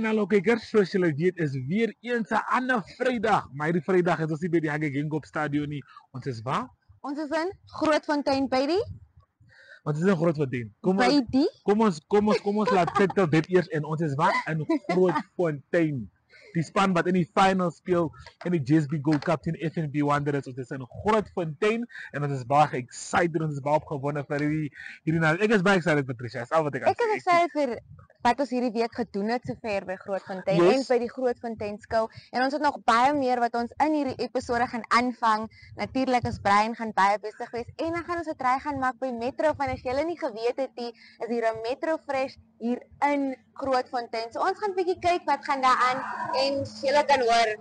En hallo kijkers, zoals jullie weten is weer eens een andere vrijdag. Maar die vrijdag is ons niet bij die Hage Gingop Stadion niet. Ons is waar? Ons is in Grootfontein by die Want het is een Grootfontein. Kom ons laat settle dit eerst in. Ons is waar? In Grootfontein. Die span wat in die final speel in die JSB Gold Cup teen FNB Wanderers. Ons is in Grootfontein en ons is baie excited. Ons is baie opgewonde vir hierdie nou. Ek is baie excited, Patricia. Is al wat ek kan sê. Ek is excited vir wat ons hierdie week gedoen het sover by Grootfontein en by die Grootfontein skou. En ons het nog baie meer wat ons in hierdie episode gaan aanvang. Natuurlik is Brian gaan baie besig wees en dan gaan ons 'n try gaan maak by Metro. Van as julle nie geweet het nie, is hier 'n Metro Fresh hier in Grootfontein. So ons gaan 'n bietjie kyk wat gaan daar aan en julle kan hoor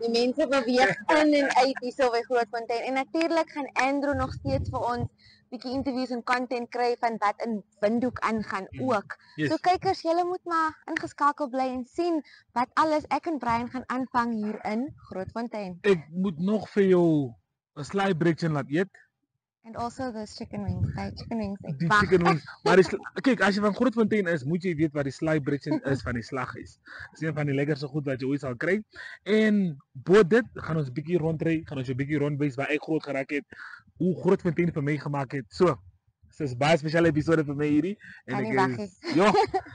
die mense beweeg in en uit hierso by Grootfontein. En natuurlik gaan Andrew nog steeds vir ons bietjie interviews en content kry van wat in Windhoek aangaan ook. Yes. So kykers, julle moet maar ingeskakel bly en sien wat alles ek en Brian gaan aanvang hier in Grootfontein. Ek moet nog vir jou 'n sly breakje laat eet. And also those chicken wings. Die chicken wings. Die chicken wings. Maar kyk, as jy van Grootfontein is, moet jy weet wat die sly breakje is van die slaghuis. Dis een van die lekkerste goed wat jy ooit sal kry. En bo dit gaan ons 'n bietjie rondry, gaan ons 'n bietjie rondwys waar ek groot geraak het, hoe Grootfontein vir my gemaak het. So, dis 'n baie spesiale episode vir my hierdie en ek is ja.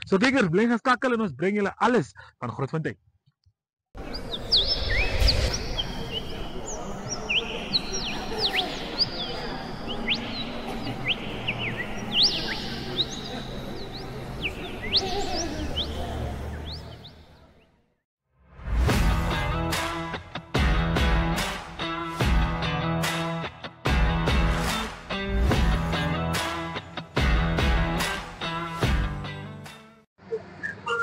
So kykers, bly geskakel en ons bring julle alles van Grootfontein.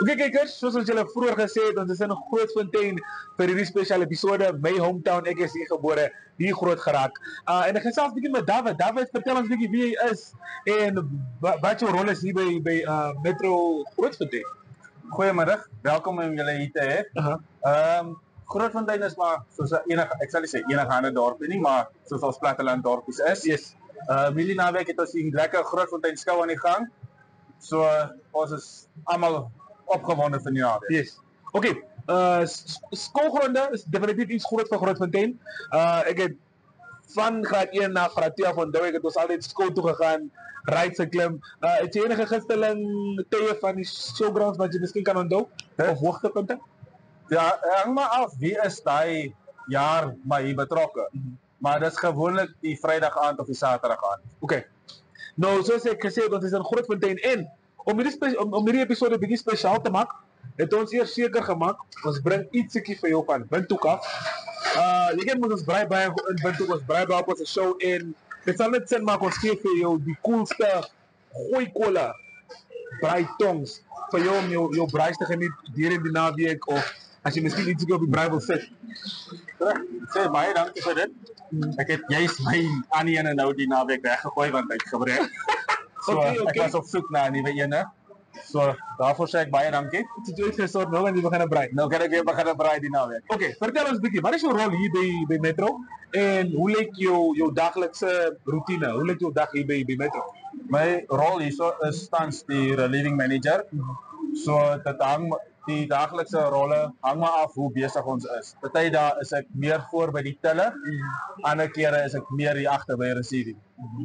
Oké kijkers, zoals ons jullie vroeger gesê het, ons is in Grootfontein vir hierdie spesiale episode, my hometown, ek is hier gebore, hier groot geraak. En ek gaan selfs begin met David. David, vertel ons bietjie wie jy is en wat jou rol is hier by Metro Grootfontein. Goeiemiddag, welkom om julle hier te hê. Grootfontein is maar soos enige, ek sal nie sê enige ander dorpie nie, maar soos ons platteland dorpies is. Yes. Hierdie naweek het ons hier lekker Grootfontein skou aan die gang. So ons is almal opgewonde vir die naweek. Yes. Oké, skoolgronde is definitief iets groot vir Grootfontein. Ek het van graad 1 na graad 2 van Douwe, ek het ons altyd skool toe gegaan, rides geklim. Het jy enige gunsteling tye van die showgrounds wat jy miskien kan onthou? Of hoogtepunte? Ja, hang maar af, wie is daai jaar maar hier betrokke? Maar dis gewoonlik die Vrydag aand of die Saterdag aand. Oké. Nou, soos ek gesê het, ons is in Grootfontein en om hierdie episode bietjie spesiaal te maak, het ons eers seker gemaak, ons bring ietsiekie vir jou van Windhoek af. Jy ken ons braai baie in Windhoek, ons braai baie op ons show en dit sal net sin maak, ons gee vir jou die coolste gooi cola braai tongs vir jou om jou braai te geniet deur in die naweek of as jy miskien ietsiekie op die braai wil sit. Sê baie dankie vir dit. Ek het juist my ander ene nou die naweek weggegooi want hy het gebreek. So ek was op soek na 'n nuwe ene. So daarvoor sê ek baie dankie. Het jy gesort nou en jy begin braai? Nou kan ek weer begin braai die naweek. Oké, vertel ons bietjie, wat is jou rol hier by Metro en hoe lyk jou daglikse roetine? Hoe lyk jou dag hier by Metro? My rol hierso is tans die relieving manager. So dit hang die daaglikse rolle hang maar af hoe besig ons is. Party dae is ek meer voor by die tiller, ander kere is ek meer hier agter by receiving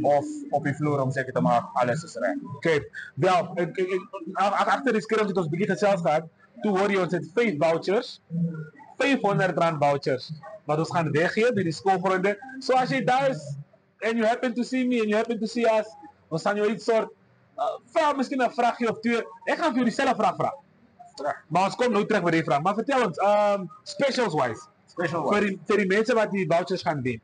of op die vloer om seker te maak alles is reg. Oké, wel, agter die skerms het ons bietjie gesels gehad. Toe hoor jy ons het 5 vouchers, R500 vouchers wat ons gaan weggee by die skoolgronde. So as jy daar is and you happen to see me and you happen to see us, ons gaan jou iets soort vra miskien 'n vraaggie of twee. Ek gaan vir jou dieselfde vraag vra. Maar ons kom nou terug by die vraag. Maar vertel ons, specials wise. Vir die mense wat die vouchers gaan wen.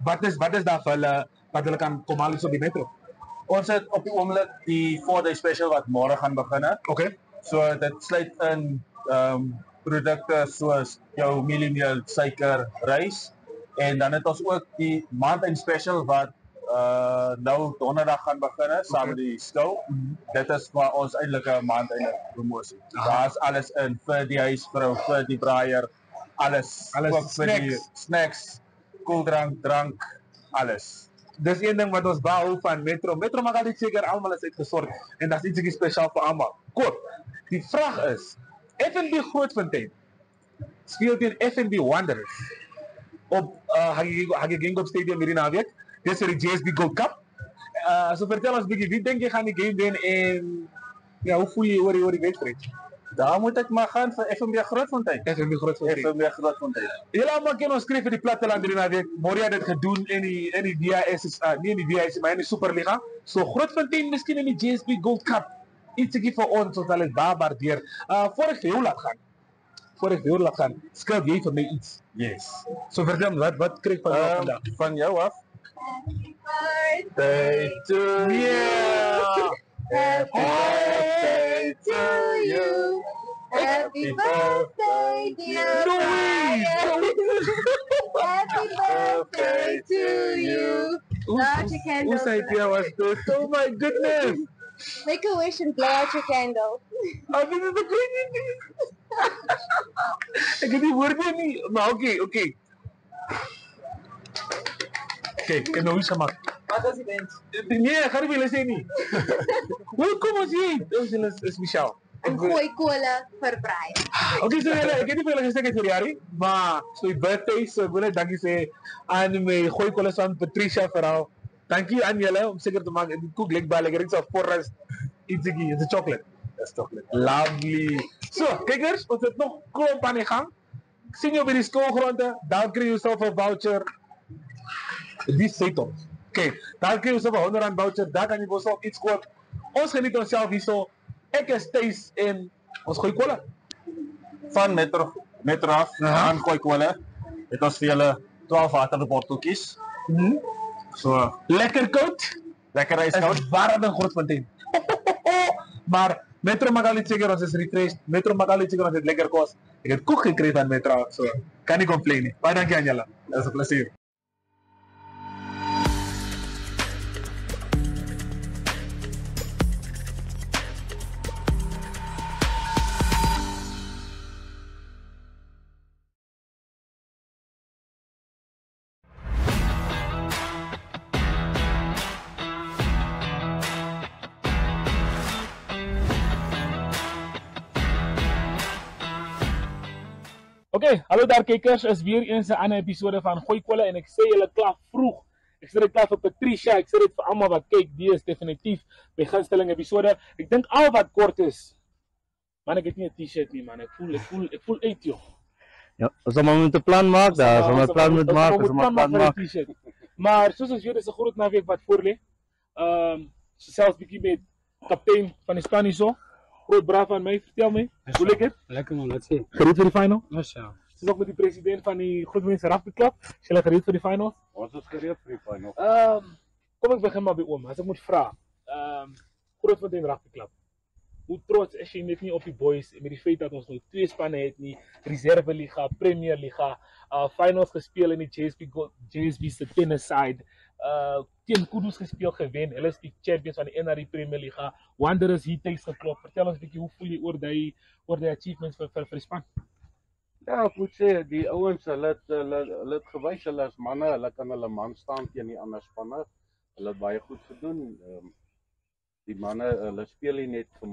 Wat is daar vir hulle wat hulle kan kom haal op die Metro? Ons het op die oomblik die 4-day special wat môre gaan begin. Okay. So dit sluit in produkte soos jou mieliemeel, suiker, rys en dan het ons ook die maand special wat nou donderdag gaan begin saam met die skou. Dit is maar ons eintlike maandeinde promosie. Daar's alles in vir die huisvrou, vir die braaier, alles vir die snacks, koeldrank, alles. Dis een ding wat ons behou van Metro. Metro maak altyd seker almal is uitgesort en dat is ietsie spesiaal vir almal. Goed. Die vraag is, FNB Grootfontein speelt teen FNB Wanderers op Hagegingop Stadium hierdie naweek. Dis vir die JSB Gold Cup. So vertel ons bietjie, wie dink jy gaan die game wen en ja, hoe voel jy oor die wedstryd? Daar moet ek maar gaan vir FNB Grootfontein. FNB Grootfontein. FNB Grootfontein. Julle almal ken ons skryf vir die platteland hierdie naweek. Moria het dit gedoen in die DHS, nie in die DHS, maar in die Superliga. So Grootfontein miskien in die JSB Gold Cup. Ietsie vir ons, ons sal dit waardeer. Voor ek vir jou laat gaan, skryf jy vir my iets. Yes. So vertel my, wat kry ek van jou vandag? Van jou af. Birthday to Yeah! Happy birthday to you. Happy birthday, dear No way! Happy birthday to you. Light your candles. Whose idea was this? Oh my goodness! Make a wish and blow out your candle. Dit is 'n goeie ding. Ek het die woorde nie, maar okay. Okay, ek nou iets gemaak. Wat was die wens? Nee, ek gaan nie vir julle sê nie. Kom ons hier. Ons is Michelle. En gooi kolle vir Brian. Okay, so ek het nie vir julle gesê ek het verjaardag, maar so die birthday, so ek wil net dankie sê aan my goeie kollegas van Patricia verhaal. Dankie aan julle om seker te maak die koek lyk baie lekker. Dit is 'n forrest ietsie, it's a chocolate. That's chocolate. Lovely. So, kykers, ons het nog klomp aan die gang. Ek sien jou by die skoolgronde, dan kry jy jouself 'n voucher. Die sê tot. Okay, dan kry jy jouself 'n R100 voucher, dan kan jy vir jouself iets koop. Ons geniet onsself hierso. Ek is Thuis en ons gooi kolle. Van Metro af aan Gooi Kolle. Het ons vir julle 12 waterbotteltjies. So, Lekker koud. lekker Is ijskoud. warm in Grootfontein. Maar Metro Magali seker ons is refreshed. Metro Magali seker ons het lekker kos. Ek het koek gekry van Metro, so kan nie complain nie. Baie dankie aan julle. Dit is 'n plesier. Okay, hallo daar kykers, is weer eens 'n ander episode van Gooi Kolle en ek sê julle klaar vroeg. Ek sê dit klaar vir Patricia, ek sê dit vir almal wat kyk, die is definitief by gunsteling episode. Ek dink al wat kort is. Man, ek het nie 'n T-shirt nie man. Ek voel uit joh. Ja, ons moet maar 'n plan maak daar, ons moet 'n plan moet maak, ons moet 'n plan maak. Maar soos ons weet, is 'n groot naweek wat voor lê. So selfs bietjie met kaptein van die span hierso. Groot braaf aan my, vertel my. Hoe lyk dit? Lekker man, let's see. Gereed vir die final? Ons ja. Dis ook met die president van die Grootfontein Rugby Club. Is julle gereed vir die finals? Ons is gereed vir die final. Kom ek begin maar by oom. As ek moet vra, Grootfontein Rugby Club. Hoe trots is jy net nie op die boys met die feit dat ons nou 2 spanne het nie, Reserve Liga, Premier Liga, finals gespeel in die JSB se tennis side. Teen Kudus gespeel gewen. Hulle is die champions van die NRI Premier Liga. Wanderers hier tuis geklop. Vertel ons 'n bietjie hoe voel jy oor die achievements vir die span? Ja, ek moet sê die ouens hulle het gewys hulle is manne, hulle kan hulle man staan teen die ander spanne. Hulle het baie goed gedoen. Die manne hulle speel nie net vir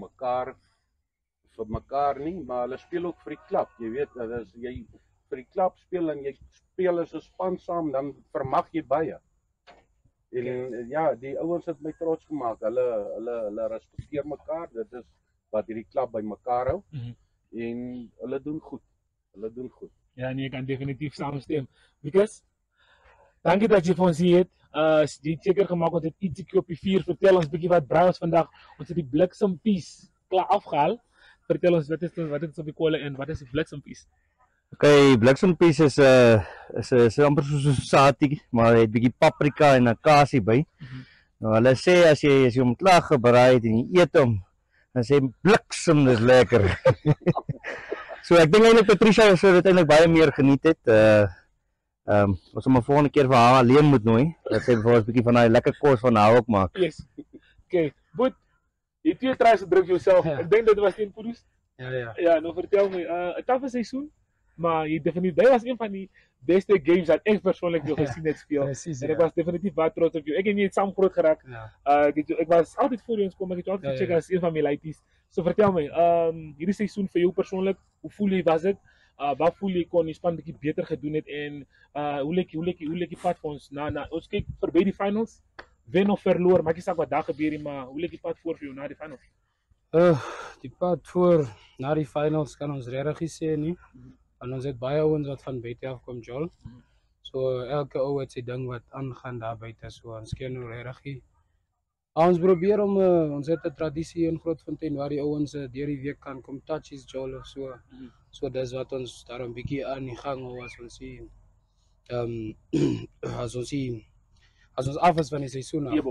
mekaar nie, maar hulle speel ook vir die klub. Jy weet, as jy vir die klub speel en jy speel as 'n span saam, dan vermag jy baie. En ja, die ouens het my trots gemaak. Hulle respekteer mekaar. Dit is wat hierdie klub by mekaar hou. En hulle doen goed. Ja, nee, ek kan definitief saamstem. Because dankie dat jy vir ons hier het. Die seker gemaak ons het ietsie op die 4. Vertel ons bietjie wat braai ons vandag. Ons het die bliksempies klaar afgehaal. Vertel ons wat is op die kolle en wat is die bliksempies? Okay, bliksempies is amper soos 'n saadjie, maar hy het bietjie paprika en 'n kasie by. Nou hulle sê as jy hom klaar gebraai het en jy eet hom, dan sê bliksem, dis lekker. So ek dink eintlik Patricia sou dit eintlik baie meer geniet het. Ons moet 'n volgende keer vir haar alleen moet nooi. Dat sy vir ons 'n bietjie van daai lekker kos van haar ook maak. Yes. Okay, Boet, jy 2 tries gedruk jouself. Ja. Ek dink dit was teen Kudus. Ja. Ja, nou vertel my, 'n taffe seisoen, maar jy definitief, dit was een van die beste games wat ek persoonlik jou gesien het speel. Precies, En ek was definitief baie trots op jou. Ek en jy het saam groot geraak. Ja. Ek was altyd voor jou kom, ek het jou altyd gecheckt as een van my laities. So vertel my, hierdie seisoen vir jou persoonlik, hoe voel jy was dit? Wat voel jy kon die span bietjie beter gedoen het en hoe lyk die pad vir ons ons kyk verby die finals, wen of verloor, maak nie saak wat daar gebeur nie, maar hoe lyk die pad voor vir jou na die finals? Die pad voor na die finals kan ons regtig nie sê nie. En ons het baie ouens wat van buite af kom, Joel. So elke ou het sy ding wat aangaan daar buite, so ons ken nou regtig nie. Ons probeer om ons het 'n tradisie in Grootfontein waar die ouens deur die week kan kom touchies, Joel of so. So dis wat ons daar 'n bietjie aan die gang hou as ons sien. As ons af is van die seisoen af.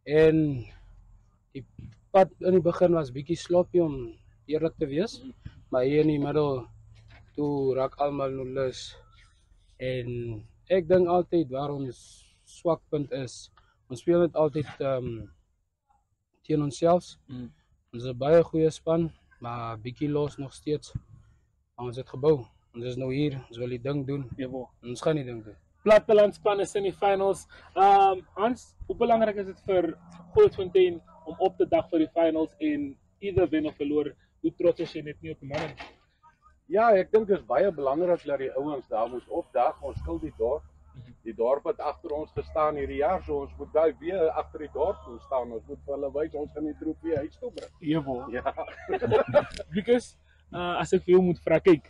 En die pad in die begin was bietjie sloppy om eerlik te wees, maar hier in die middel toe raak almal nou lus. En ek dink altyd waar ons swakpunt is, ons speel dit altyd teen onsself. Ons is 'n baie goeie span, maar bietjie los nog steeds. Maar ons het gebou. Ons is nou hier, ons wil die ding doen. Ons gaan die ding doen. Plattelandspan is in die finals. Hans, hoe belangrik is dit vir Grootfontein om op te dag vir die finals en either wen of verloor? Hoe trots is jy net nie op die manne? Ja, ek dink dit is baie belangrik dat die ouens daar moet opdag. Ons skil die dorp. Die dorp het agter ons gestaan hierdie jaar, so ons moet daai weer agter die dorp toe staan. Ons moet vir hulle wys ons gaan die trofee huis toe bring. Ja. Because as ek vir jou moet vra, kyk,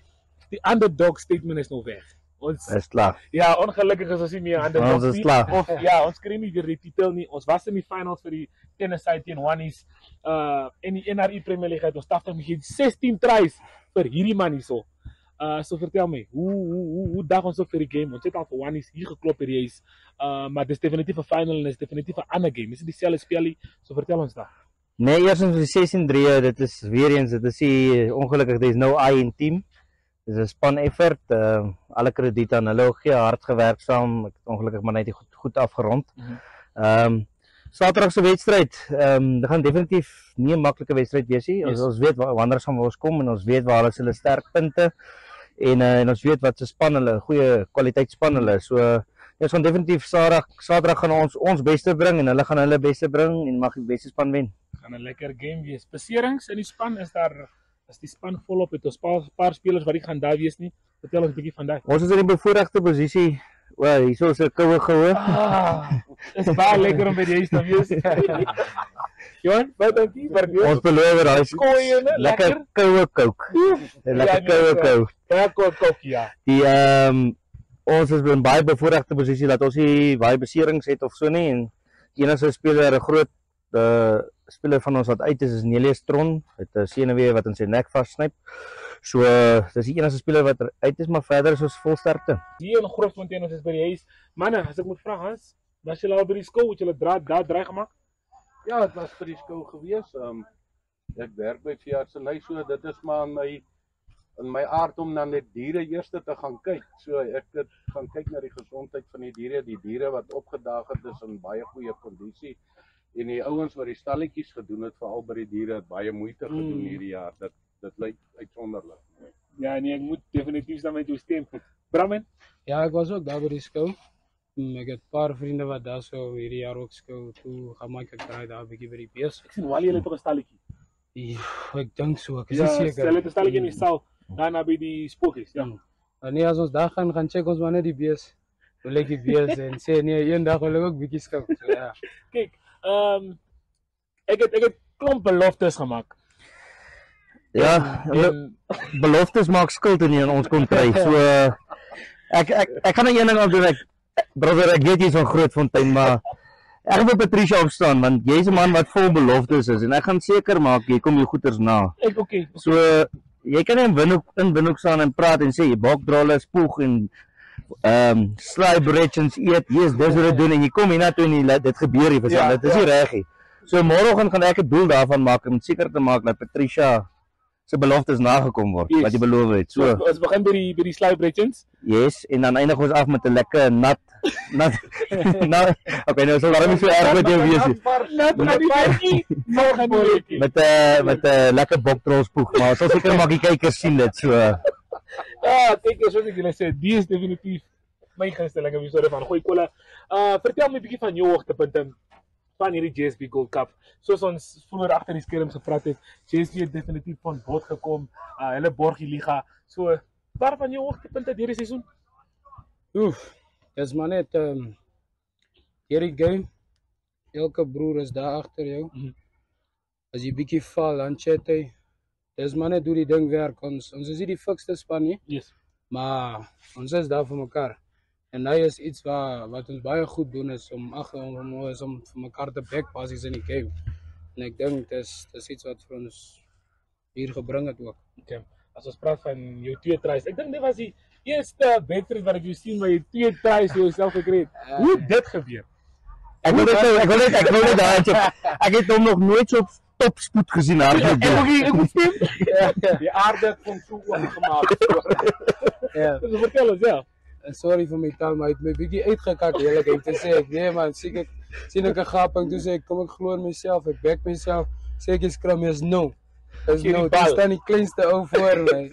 die underdog statement is nou weg. Ons Is klaar. ja, ongelukkig is ons nie meer underdog Ons is klaar. Of ja, ons kry nie weer die titel nie. Ons was in die finals vir die Tennessee teen Wannies. En die NRI Premier League het ons tafel gegee 16 tries vir hierdie man hierso. So vertel my, hoe dag ons op vir die game? Ons het al vir Wannies hier geklop hierdie huis. Maar dis definitief 'n final en dis definitief 'n ander game. Dis nie dieselfde spelie. So vertel ons daar. Nee, eerstens die 16-3, dit is weer eens, dit is die ongelukkig, there is no I in team. Dit is 'n span effort, alle krediet aan hulle, ook hard gewerk saam, ek het ongelukkig maar net nie goed afgerond. Saterdag se wedstryd, dit gaan definitief nie 'n maklike wedstryd wees nie. Ons weet wanneer gaan ons kom en ons weet waar hulle hulle sterkpunte en ons weet wat se span hulle, goeie kwaliteitsspan hulle. So ons gaan definitief Saterdag gaan ons beste bring en hulle gaan hulle beste bring en mag die beste span wen. Gaan 'n lekker game wees. Beserings in die span is die span volop, het ons paar spelers wat nie gaan daar wees nie. Vertel ons 'n bietjie van daai. Ons is in die bevoordeelde posisie. Hierso is 'n koue gehoor. Is baie lekker om by die huis te wees. Johan, baie dankie vir die Ons beloof daai koeie, lekker koue kook. Lekker koue kook. Lekker kook, ja. Die ons is in baie bevoordeelde posisie dat ons nie baie beserings het of so nie en enige speler 'n groot speler van ons wat uit is Nelius Tron, het 'n senuwee wat in sy nek vassnyp. So dis die enigste speler wat uit is, maar verder is ons vol sterkte. Hier in Grootfontein ons is by die huis. Manne, as ek moet vra Hans, was julle al by die skool, het julle daar draai gemaak? Ja, dit was vir die skool gewees. Ek werk by veeartseny, so dit is maar in my aard om dan net diere eers te gaan kyk. So ek het gaan kyk na die gesondheid van die diere wat opgedaag het is in baie goeie kondisie. En die ouens wat die stalletjies gedoen het, veral by die diere, het baie moeite gedoen hierdie jaar. Dit lyk uitsonderlik. Ja, nee, ek moet definitief saam met jou stem. Brammen? Ja, ek was ook daar by die skool. Ek het 'n paar vriende wat daar so hierdie jaar ook skool toe gaan maak, ek draai daar 'n bietjie by die bees. Ek sien Wally het ook 'n stalletjie. Ja, ek dink so, ek is Ja, nie seker. hulle het 'n stalletjie in die saal, daarna by die spookhuis, ja. Nee, as ons daar gaan check ons maar net die bees. Hoe lyk die bees en sê nee, eendag wil ek ook bietjie skop. So ja. Kyk, ek het klomp beloftes gemaak. Ja, En beloftes maak skuld in ons kontry. So ek gaan nou een ding opdoen. Brother, ek weet jy is van Grootfontein, maar ek gaan vir Patricia opstaan want jy's 'n man wat vol beloftes is en ek gaan seker maak jy kom jou goeders na. okay. So jy kan nie in Windhoek staan en praat en sê jy bokdrolle spoeg en sly brections eet. Yes, dis wat dit doen en jy kom hiernatoe en dit gebeur hier vir dit is nie reg nie. So môreoggend gaan ek 'n doel daarvan maak om seker te maak dat Patricia se beloftes nagekom word wat jy beloof het. So ons begin by die sly brections. yes, en dan eindig ons af met 'n lekker nat okay, nou sal daarom nie so erg met jou wees nie. Met 'n lekker bokdrol spoeg, maar ons sal seker maak die kykers sien dit so. Ja, kyk, soos ek julle sê, die is definitief my gunsteling episode van Gooi Kolle. Vertel my 'n bietjie van jou hoogtepunte van hierdie JSB Gold Cup. Soos ons vroeër agter die skerms gepraat het, JSB het definitief van bod gekom. Hulle borg die liga. So, waar van jou hoogtepunte hierdie seisoen? Dis maar net hierdie game. Elke broer is daar agter jou. As jy bietjie val, dan chat hy. Dis maar net hoe die ding werk. Ons is nie die fikste span nie, Yes. maar ons is daar vir mekaar. En hy is iets wat ons baie goed doen is om vir mekaar te back basies in die game. En ek dink dis iets wat vir ons hier gebring het ook. Okay. As ons praat van jou 2 tries, ek dink dit was die eerste wedstryd wat ek jou sien waar jy 2 tries vir jouself gekry het. Hoe het dit gebeur? Ek wil net daar check. Ek het hom nog nooit so op topspoed gesien hardloop. Ek moet stem. Die aarde kom so oopgemaak. Ja. Dus vertel ons, ja. Sorry vir my taal, maar hy het my bietjie uitgekak eerlikheid te sê. Nee man, sien ek 'n gaping, toe sê ek kom ek glo in myself, ek back myself. Sê ek skram is no. Dis no, dit staan die kleinste ou voor my.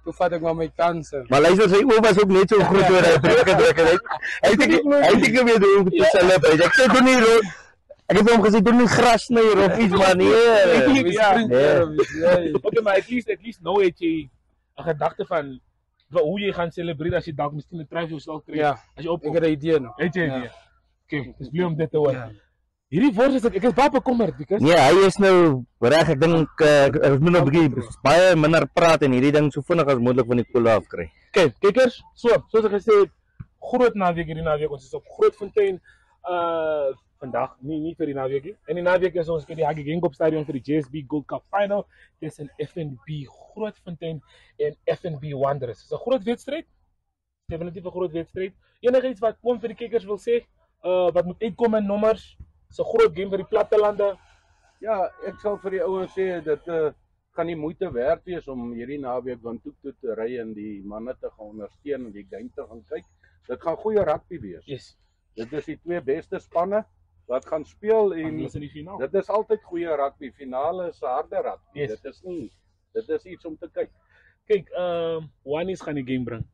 Toe vat ek maar my kanse. Maar luister, sy oë was ook net so groot oor hy druk het. Hy het ek weer doen te self. Ek sê doen nie rood. Ek het hom gesê doen nie gras sny of iets maar nee. Okay, maar at least nou het jy 'n gedagte van hoe jy gaan celebreer as jy dalk miskien 'n try sal kry. Ja, as jy opkom. ek het 'n idee nog. Het jy 'n idee? Okay, dis bly om dit te hoor. Hierdie woord ek is baie bekommerd because nee, hy is nou reg, ek dink ons moet nog 'n bietjie baie minder praat en hierdie ding so vinnig as moontlik van die kolle af kry. Okay, kykers, soos ek gesê het, groot naweek hierdie naweek, ons is op Grootfontein vandag, nie vir die naweek nie. En die naweek is ons by die Hage Geingob Stadion vir die JSB Gold Cup Final. Tussen FNB Grootfontein en FNB Wanderers. Dis 'n groot wedstryd. Definitief 'n groot wedstryd. Enigiets wat kom vir die kykers wil sê, wat moet uitkom in nommers? Dis 'n groot game vir die plattelande. Ja, ek sal vir die ouens sê dit gaan nie moeite werd wees om hierdie naweek Windhoek toe te ry en die manne te gaan ondersteun en die game te gaan kyk. Dit gaan goeie rugby wees. Yes. Dit is die 2 beste spanne wat gaan speel en Hulle is in die finaal. dit is altyd goeie rugby. Finale is harde rugby. Yes. Dit is iets om te kyk. Kyk, Wanis gaan die game bring.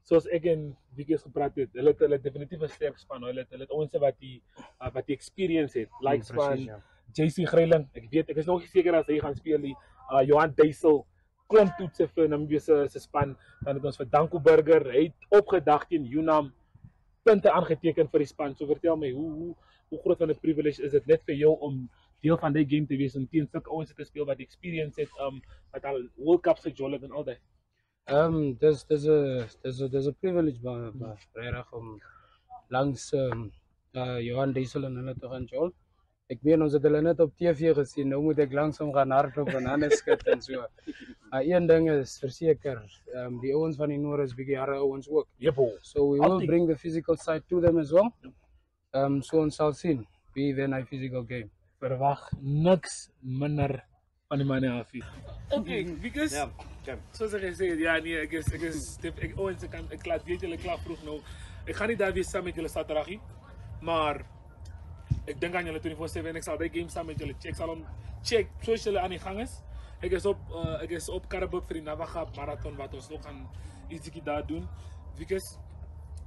Soos ek en Wieke gepraat het, hulle het definitief 'n sterk span. Hulle het ouens wat die experience het. Like span JC Greiling. Ek is nog nie seker as hy gaan speel nie. Johan Duisel, klomp toetse vir Namibië se span. Dan het ons vir Danko Burger, hy het opgedag teen Unam, punte aangeteken vir die span. So vertel my, hoe groot van 'n privilege is dit net vir jou om deel van die game te wees en teen sulke ouens te speel wat experience het, wat al World Cups gejol het en al daai. Dis 'n privilege maar regtig om langs Johan Duisel en hulle te gaan jol. Ek meen ons het hulle net op TV gesien. Nou moet ek langsom gaan hardloop en hande skud en so. Maar een ding is verseker, die ouens van die Noord is bietjie harde ouens ook. Jeppo. So we will bring the physical side to them as well. So ons sal sien wie wen hy physical game. Verwag niks minder van die manne af. Okay, because soos ek gesê het, ja nee, ek laat weet julle klaar vroeg nou. Ek gaan nie daar wees saam met julle Saterdag nie, maar ek dink aan julle 24/7 en ek sal die game saam met julle check. Ek sal hom check soos julle aan die gang is. Ek is op Karabuk vir die Navaga marathon wat ons nog gaan ietsiekie daar doen. Because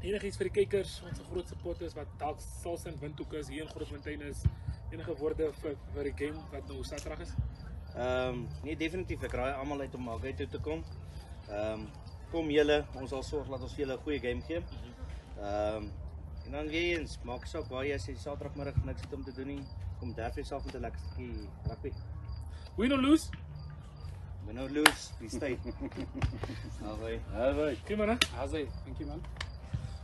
enigiets vir die kykers, ons groot supporters wat dalk sals in Windhoek is, hier in Grootfontein is, enige woorde vir die game wat nou Saterdag is? Nee, definitief, ek raai almal uit om Hage toe te kom. Kom julle, ons sal sorg dat ons vir julle 'n goeie game gee. En dan weer eens, maak saak waar jy as jy Saterdagmiddag niks het om te doen nie, kom derf jouself met 'n lekker stukkie rugby. Win or lose? Win or lose, we stay. Alright. Okay man, Asai, thank you man.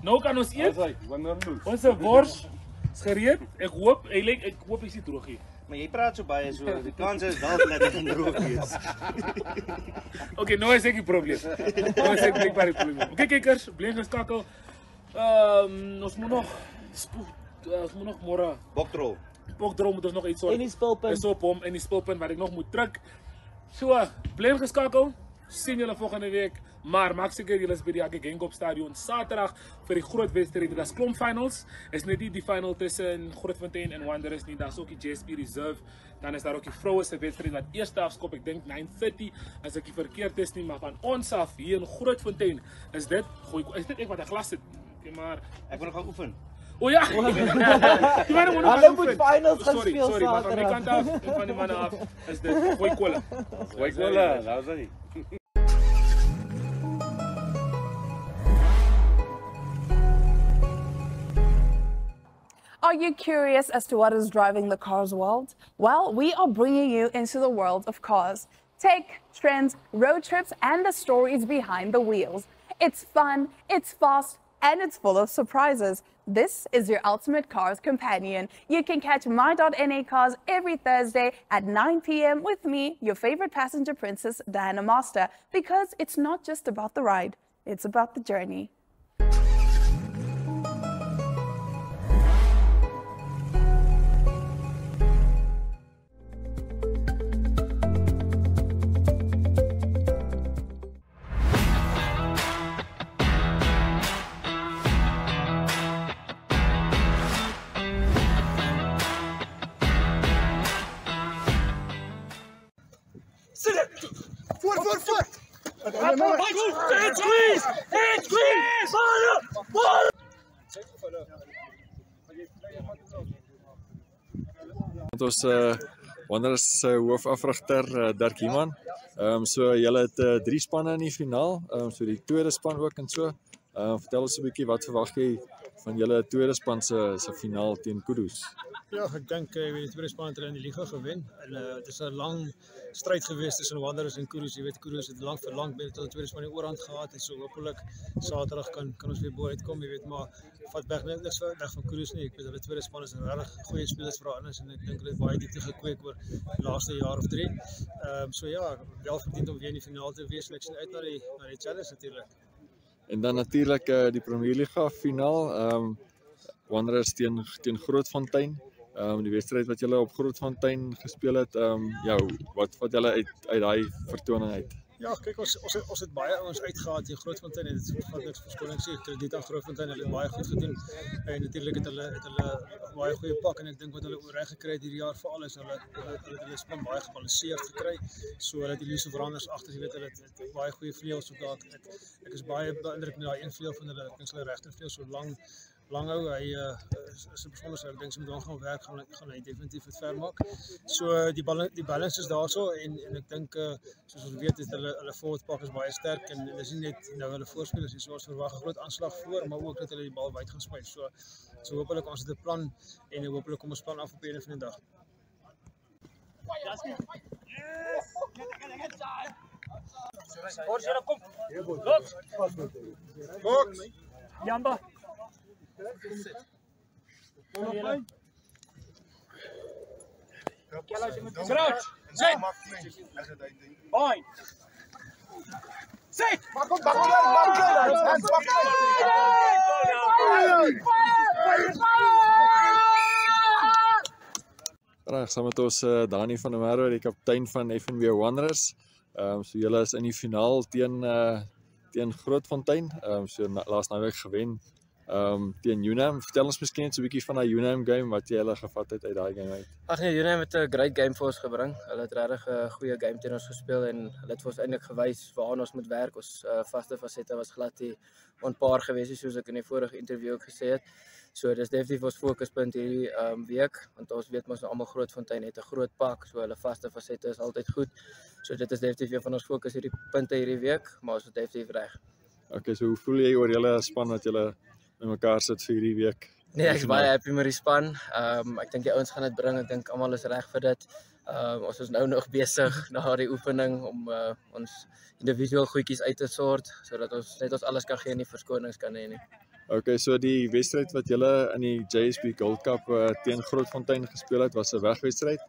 nou kan ons eet. Win or lose. Ons wors is gereed. Ek hoop hy is nie droog hier. Maar jy praat so baie so, die kans is dalk dat dit gaan droog wees. Okay, nou is ek die probleem. Nou is ek blijkbaar die probleem. Okay kykers, bly geskakel. Ons moet nog môre Bokdrol moet ons nog iets sorg. En die spulpunt. Is op hom en die spulpunt wat ek nog moet druk. So, bly geskakel. Sien julle volgende week. Maar maak seker julle is by die Hage Geingob Stadion Saterdag vir die groot wedstryd. Dit is klomp finals. Is net nie die final tussen Grootfontein en Wanderers nie. Daar's ook die JSB Reserve. Dan is daar ook die vroue se wedstryd wat eerste afskop, ek dink 9:30 as ek nie verkeerd is nie, maar van ons af hier in Grootfontein is dit ek wat 'n glas het. Okay, maar Ek wil nog gaan oefen. O ja. Hulle moet finals gaan Sorry, speel maar van my Saterdag. kant af en van die manne af is dit gooi kolle. Gooi kolle, nou is hy. Are you curious as to what is driving the cars world? Well, we are bringing you into the world of cars. Tech, trends, road trips, and the stories behind the wheels. It's fun, it's fast, and it's full of surprises. This is your ultimate cars companion. You can catch My.NA Cars every Thursday at 9 p.m. with me, your favorite passenger princess, Diana Master, because it's not just about the ride, it's about the journey. Ons Wanderers se hoofafrigter Dirk Human. So julle het 3 spanne in die finaal, so die tweede span ook en so. Vertel ons 'n bietjie wat verwag jy van julle tweede span se finaal teen Kudus? Ja, ek dink die tweede span het hulle in die liga gewen. En dit is 'n lang stryd gewees tussen Wanderers en Kudus. Jy weet Kudus het lank met hulle tweede span die oorhand gehad en so hopelik Saterdag kan ons weer bo uitkom, jy weet, maar vat weg niks weg van Kudus nie. Ek weet hulle tweede span is regtig goeie spelers vir anders en ek dink hulle het baie diepte gekweek oor die laaste jaar of 3. So ja, wel verdien om weer in die finaal te wees. Ek sien uit na die challenge natuurlik. En dan natuurlik die Premier Liga finaal, Wanderers teen Grootfontein. Die wedstryd wat julle op Grootfontein gespeel het, ja, wat julle uit daai vertoning uit? Ja, kyk ons het baie ouens uitgehaal teen Grootfontein en dit vat niks verskoning sê, krediet aan Grootfontein, hulle het baie goed gedoen. En natuurlik het hulle baie goeie pak en ek dink wat hulle reg gekry het hierdie jaar veral is hulle span baie gebalanseerd gekry. So hulle het die Liese veranders agter, jy weet hulle het baie goeie vleuels op daar. Ek is baie beïndruk met daai een vleuel van hulle. Ek dink hulle regte vleuel so lang hou, hy is 'n besonderse, ek dink sy moet hom gaan werk, gaan hy definitief het ver maak. So die balance is daarso en ek dink soos ons weet het hulle forward pak is baie sterk en dis nie net nou hulle voorspelers nie, so ons verwag 'n groot aanslag voor, maar ook dat hulle die bal wyd gaan spyt. So hopelik ons het 'n plan en hopelik kom ons plan af op die einde van die dag. Box. Jamba. Crouch. Sit. Point. Sit. Reg, saam met ons Dani van der Merwe, die kaptein van FNB Wanderers. So julle is in die finaal teen Grootfontein. So laas naweek gewen teen UNAM. Vertel ons miskien net so 'n bietjie van daai UNAM game wat jy hulle gevat het uit daai game uit. Ag nee, UNAM het 'n great game vir ons gebring. Hulle het regtig 'n goeie game teen ons gespeel en hulle het vir ons eintlik gewys waaraan ons moet werk. Ons vaste fasette was glad nie onpaar gewees soos ek in die vorige interview ook gesê het. So dis definitief ons fokuspunt hierdie week, want ons weet mos almal Grootfontein het 'n groot pak, so hulle vaste fasette is altyd goed. So dit is definitief een van ons fokus hierdie punte hierdie week, maar ons is definitief reg. Okay, so hoe voel jy oor julle span wat julle met mekaar sit vir hierdie week? Nee, ek is baie happy met die span. Ek dink die ouens gaan dit bring. Ek dink almal is reg vir dit. Ons is nou nog besig na die oefening om ons individueel goedjies uit te sort sodat ons net alles kan gee en nie verskonings kan hê nie. Okay, so die wedstryd wat julle in die JSB Gold Cup teen Grootfontein gespeel het, was 'n wegwedstryd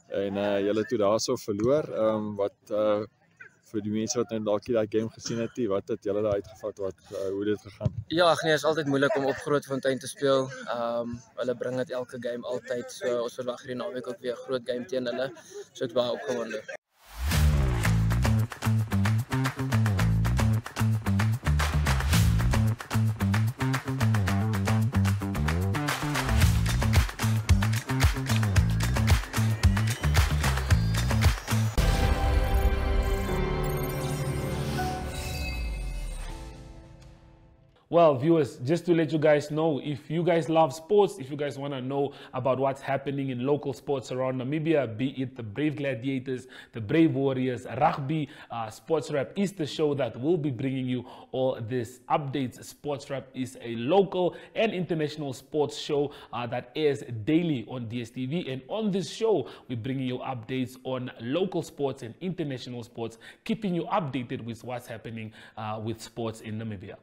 en julle toe daarso verloor. Wat vir die mense wat nou dalk daai game gesien het, wat het julle daar uitgevat, hoe dit gegaan? Ja, nee, is altyd moeilik om op Grootfontein te speel. Hulle bring dit elke game altyd. So ons verwag hierdie naweek ook weer 'n groot game teen hulle. So ek's baie opgewonde. Well, viewers, just to let you guys know, if you guys love sports, if you guys want to know about what's happening in local sports around Namibia, be it the Brave Gladiators, the Brave Warriors, rugby, Sports Wrap is the show that will be bringing you all these updates. Sports Wrap is a local and international sports show that airs daily on DSTV. And on this show, we're bringing you updates on local sports and international sports, keeping you updated with what's happening with sports in Namibia.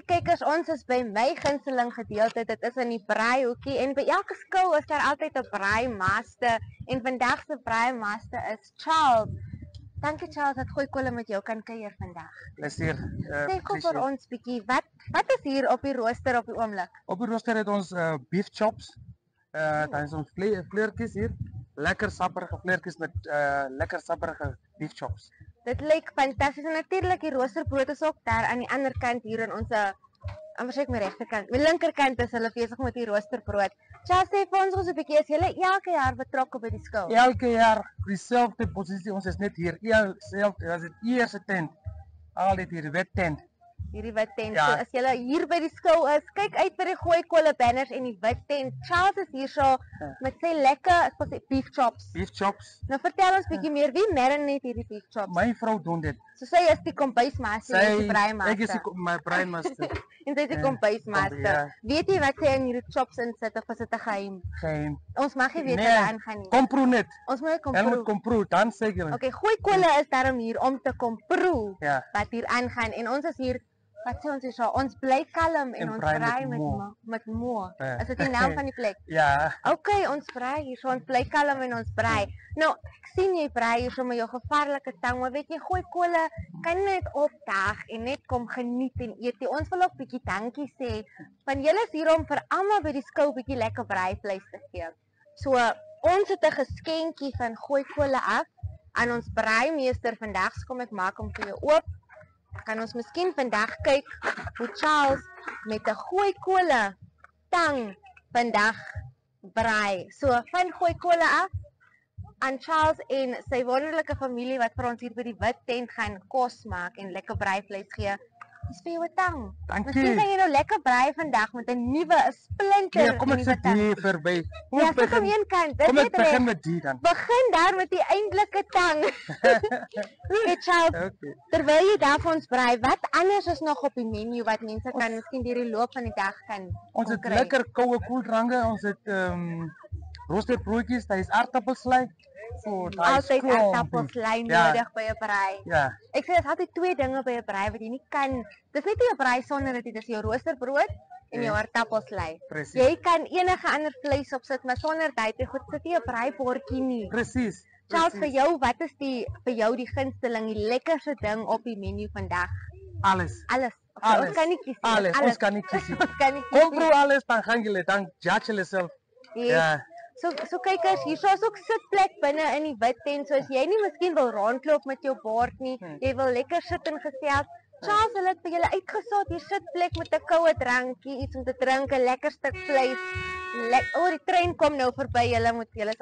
Kykers, ons is by my gunsteling gedeelte, dit is in die braaihoekie en by elke skou is daar altyd 'n braaimaster en vandag se braaimaster is Charles. Dankie Charles dat gooi kolle met jou kan kuier vandag. Plezier. Sê gou vir ons bietjie, wat is hier op die rooster op die oomblik? Op die rooster het ons beef chops. Dan is ons vleertjies hier. Lekker sapperige vleertjies met lekker sapperige beef chops. Dit lyk fantasties en natuurlik die roosterbrood is ook daar aan die ander kant hier in ons amper sê ek my regterkant. My linkerkant is hulle besig met die roosterbrood. Charles, sê vir ons 'n bietjie, is julle elke jaar betrokke by die skou? Elke jaar dieselfde posisie, ons is net hier. Elke as dit eerste tent. Al dit hier wit tent. Hierdie wit tent. Ja. So as julle hier by die skou is, kyk uit vir die gooi kolle banners en die wit tent. Charles is hier so met sy lekker, ek wil sê beef chops. Beef chops. Nou vertel ons bietjie meer, wie marinate hierdie beef chops? My vrou doen dit. So sy is die kombuismaster, sy is die braaimaster. Ek is my braaimaster. En sy is die kombuismaster. Ja. Weet jy wat sy in hierdie chops insit of is dit 'n geheim? Geheim. Ons mag nie weet wat daar aangaan nie. Kom proe net. Ons moet kom Hulle proe. moet kom proe, dan seker. Okay, gooi kolle is daarom hier om te kom proe Ja. wat hier aangaan en ons is hier. Wat sê ons hier so? Ons bly kalm en ons braai met mo. Is dit die naam van die plek? Ja. Okay, ons braai hier so, ons bly kalm en ons braai. Nou, ek sien jy braai hier so met jou gevaarlike tang, maar weet jy, gooi kolle kan net opdaag en net kom geniet en eet. Ons wil ook bietjie dankie sê. Want julle is hier om vir almal by die skou bietjie lekker braaivleis te gee. So, ons het 'n geskenkie van gooi kolle af aan ons braaimeester vandag. So kom ek maak hom vir jou oop. Kan ons miskien vandag kyk hoe Charles met 'n gooi kolle tang vandag braai. So van gooi kolle af aan Charles en sy wonderlike familie wat vir ons hier by die wit tent gaan kos maak en lekker braaivleis gee. Dis vir jou 'n tang. Dankie. Miskien gaan jy nou lekker braai vandag met 'n nuwe, 'n splinter. Ja, kom ek sit hier verby. Ja, sit aan een kant. Kom ek begin met die dan. Begin daar met die eintlike tang. Hey Charles, terwyl jy daar vir ons braai, wat anders is nog op die menu wat mense kan miskien deur die loop van die dag kan Ons het kry? lekker koue koeldranke, ons het roosterbroodjies, daar is aardappelslei. So, daar is Altyd kroon. aardappelslei Ja. nodig by 'n braai. Ja. Ek sê daar's altyd twee dinge by 'n braai wat jy nie kan. Dis net nie 'n braai sonder dit, dis jou roosterbrood en jou aardappelslei. Presies. Jy kan enige ander vleis opsit, maar sonder dit goed sit nie 'n braaibordjie nie. Presies. Charles, vir jou, wat is vir jou die gunsteling, die lekkerste ding op die menu vandag? Alles. Alles. Alles. Ons kan nie kies nie. Alles. Ons kan nie kies nie. Ons kan nie kies Kom proe alles, dan gaan julle, dan judge julle self. Ja. So kykers, hier is ook sitplek binne in die wit tent, so as jy nie miskien wil rondloop met jou bord nie, jy wil lekker sit en gesels. Charles, hulle het vir julle uitgesaai hier sitplek met 'n koue drankie, iets om te drink, 'n lekker stuk vleis. Die trein kom nou verby,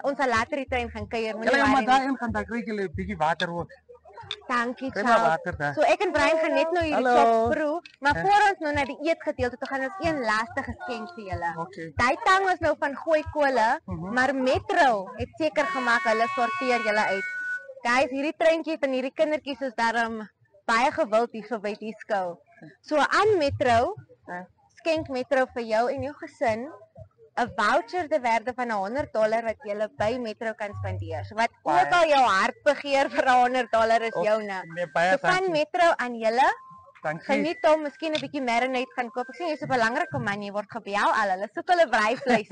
ons sal later die trein gaan kuier. Julle maar daarin gaan, dan kry julle 'n bietjie water ook. Dankie Kry maar Charles. water daar. So ek en Brian gaan net nou hierdie Hallo. chops proe, maar voor ons nou na die eetgedeelte toe gaan ons een laaste geskenk vir julle. Okay. Daai tang is nou van gooi kolle, maar Metro het seker gemaak hulle sorteer julle uit. Guys, hierdie treintjie van hierdie kindertjies is daarom baie gewild hier so by die skou. So aan Metro, skenk Metro vir jou en jou gesin 'n voucher te waarde van $100 wat jy by Metro kan spandeer. So wat ook al jou hart begeer vir $100 is joune. So van Metro aan julle. Geniet hom, miskien 'n bietjie marinade gaan koop. Ek sien jy's 'n belangrike man, jy word gebel al. Hulle soek hulle braaivleis.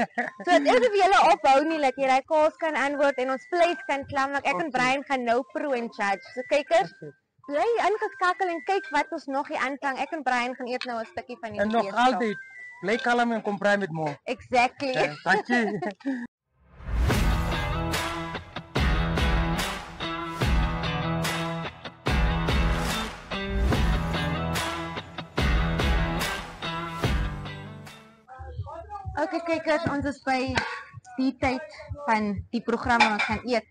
So dit is of jy hulle ophou nie dat jy daai calls kan antwoord en ons vleis kan klam. Ek en Brian gaan nou proe en judge. So kykers, bly ingeskakel en kyk wat ons nog hier aanvang. Ek en Brian gaan eet nou 'n stukkie van En nog altyd, bly kalm en kom braai met mo. Exactly. Dankie. Okay, kykers, ons is by die tyd van die program waar ons gaan eet.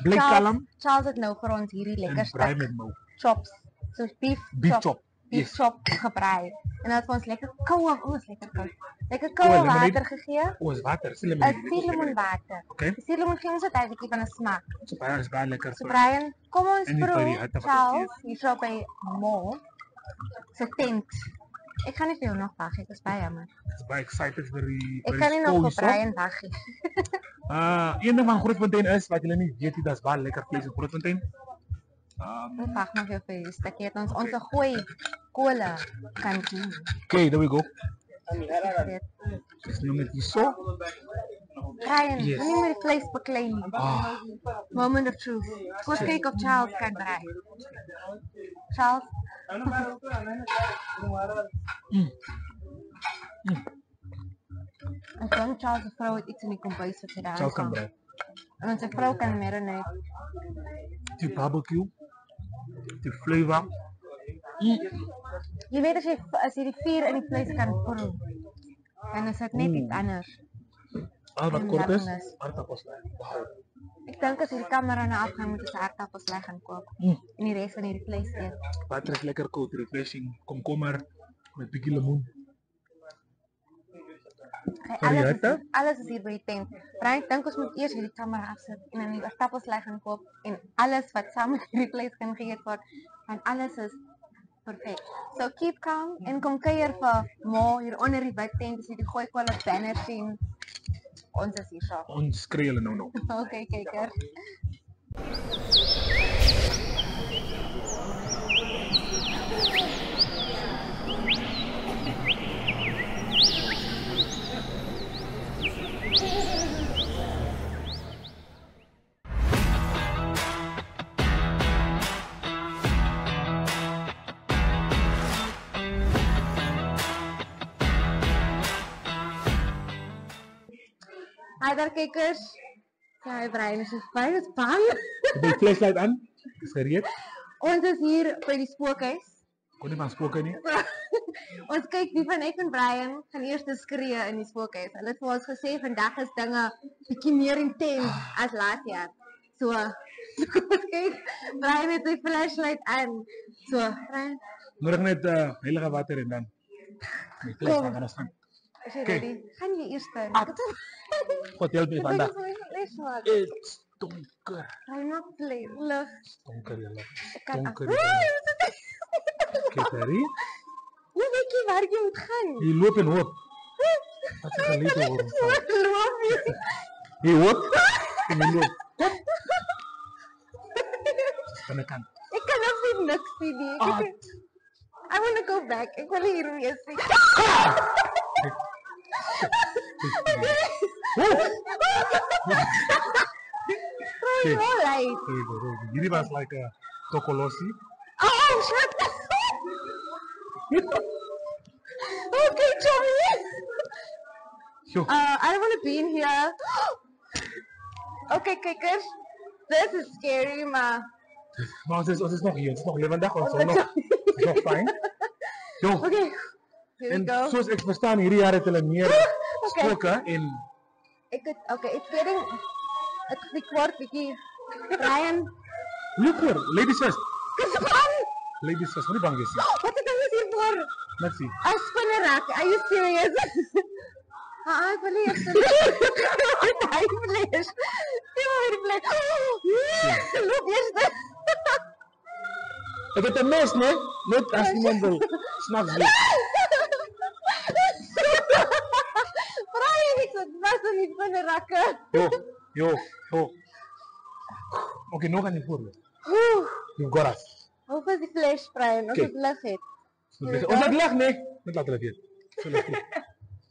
Bly kalm. Charles het nou vir ons hierdie lekker Braai stuk met mou. chops, so beef chop gebraai. En dat vir ons lekker koue, lekker koud. Lekker koue water gegee. Is water, suurlemoenwater. Okay. Die suurlemoen gee ons 'n bietjie van 'n smaak. So baie lekker. So Brian, kom ons En die proe, curry, het Charles, hierso by Mo se tent. Ek gaan nie vir jou nog wag, ek is baie jammer. Ek baie excited vir die Ek kan nie nog vir Brian wag nie. Een ding van Grootfontein is wat julle nie weet nie, dis baie lekker vleis in Grootfontein. Ek wag nog vir die stukkie het ons gooi kolle kan doen. Okay, there we go. Dis nou net hierso. Brian, Yes. kan nie met die vleis beklei nie. Moment of truth. Kom kyk of Charles kan braai. Charles. Ek dink Charles se vrou het iets in die kombuis wat sy daar Charles kan braai. En ons vrou kan marinate. Die barbecue. Die flavor. Jy weet as jy die vuur in die vleis kan proe, dan is dit net iets anders. Al wat kort is, Lekker. aardappelslei. Wow. Ek dink as hierdie kamera nou afgaan moet ons aardappelslei gaan koop. En die res van hierdie vleis eet. Water is lekker koud, refreshing, komkommer met bietjie lemoen. Alles is hier by die tent. Brian, ek dink ons moet eers hierdie kamera afsit en dan die aardappelslei gaan koop en alles wat saam met hierdie vleis kan geëet word, want alles is perfek. So keep calm en kom kuier vir Mo hier onder die wit tent as jy die gooi kolle banner sien. Ons is hier so. Ons skree hulle nou. Okay, kyker. Hi daar kykers. Ja, Brian is baie bang. Die flashlight aan. Is gereed. Ons is hier by die spookhuis. Kon nie van spooke nie. Ons kyk wie van ek en Brian gaan eers skree in die spookhuis. Hulle het vir ons gesê vandag is dinge bietjie meer intens as laas jaar. So, ons kyk. Brian het sy flashlight aan. So, Brian. Nodig net heilige water en dan die vlees gaan ons gaan. Is jy ready? Gaan jy eers dan? God help my vandag. It's donker. Hy maak lig. Donker julle. Kan Donker. Kyk daar hier. Hoe weet jy waar jy moet gaan? Jy loop en hoop. Wat jy geleed hoor. Loop jy? Jy hoop en jy loop. Aan die kant. Ek kan nog nie niks sien nie. I want to go back. Ek wil hier wees. Hierdie was like a tokolosi. Oh, shit! Okay, Tommy. I don't want to be in here. Okay, kykers. This is scary, ma. Maar ons is nog hier. Het is nog levendig. Ons is nog fijn. Jo. Okay. En soos ek verstaan, hierdie jaar het hulle meer spoke en it's getting het word bietjie Brian. Look voor, ladies first. Dis bang. Ladies first, moenie bang wees nie. Wat het ons hier voor? Let's see. A spinnerak. Are you serious? I believe so. I believe. Die vlees. Loop eers. Ek het 'n mes, nee? Net as iemand wil snacks doen. Brian, ek sê was in die spinnerakke. Jo. Okay, nou gaan jy voor. You got us. Hoe is die vlees, Brian? Ons het lig het. Ons het lig, nee? Net laat hulle weet.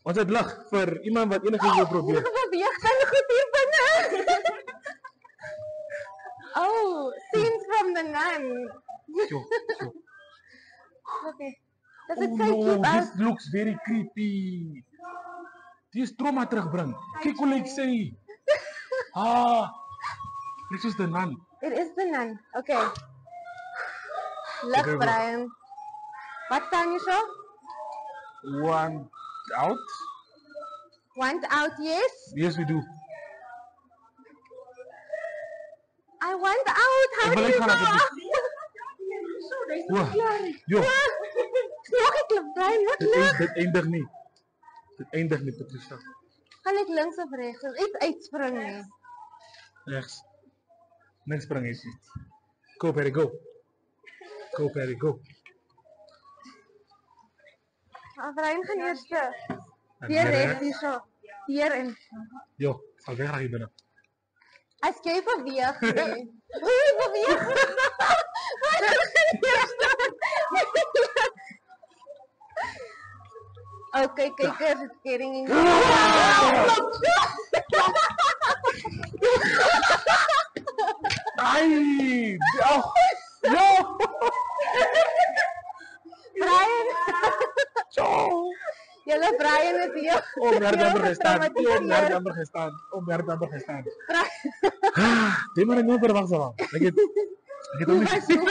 Ons het lig vir iemand wat enigiets wil probeer. Ons beweeg dan goed hier binne. Oh, scenes from the Nun. Jo. Okay. Does it say keep us? This looks very creepy. Die is trauma terugbring. Kyk hoe lyk sy. This is the Nun. It is the Nun. Okay. Lig, Brian. Wat staan jy so? One out. Want out, yes? Yes, we do. I want out. How Ek wil do you uitgaan, go? Jo, Nog ek klip, Brian, wat lig? dit eindig nie. Dit eindig nie, Patricia. Gaan ek links of regs? Iets uitspring nie. Rechts. Niks spring eens niet. Go, Perry, go. Go, Perry, go. Brian gaan eerste. En Weer weer rechts rechts. hier zo. Hier en... Jo, ik zal weg hier binnen. As jy beweeg, nee. Oei, beweeg. Okay, kykers, it's getting in. Ai! Oh, no! Brian! Zo! Julle Brian is hier. Onwerkbaar gestaan. Onwerkbaar gestaan. Onwerkbaar gestaan. Dit maar nooit verwacht zo. Ik heb ook niet gezien.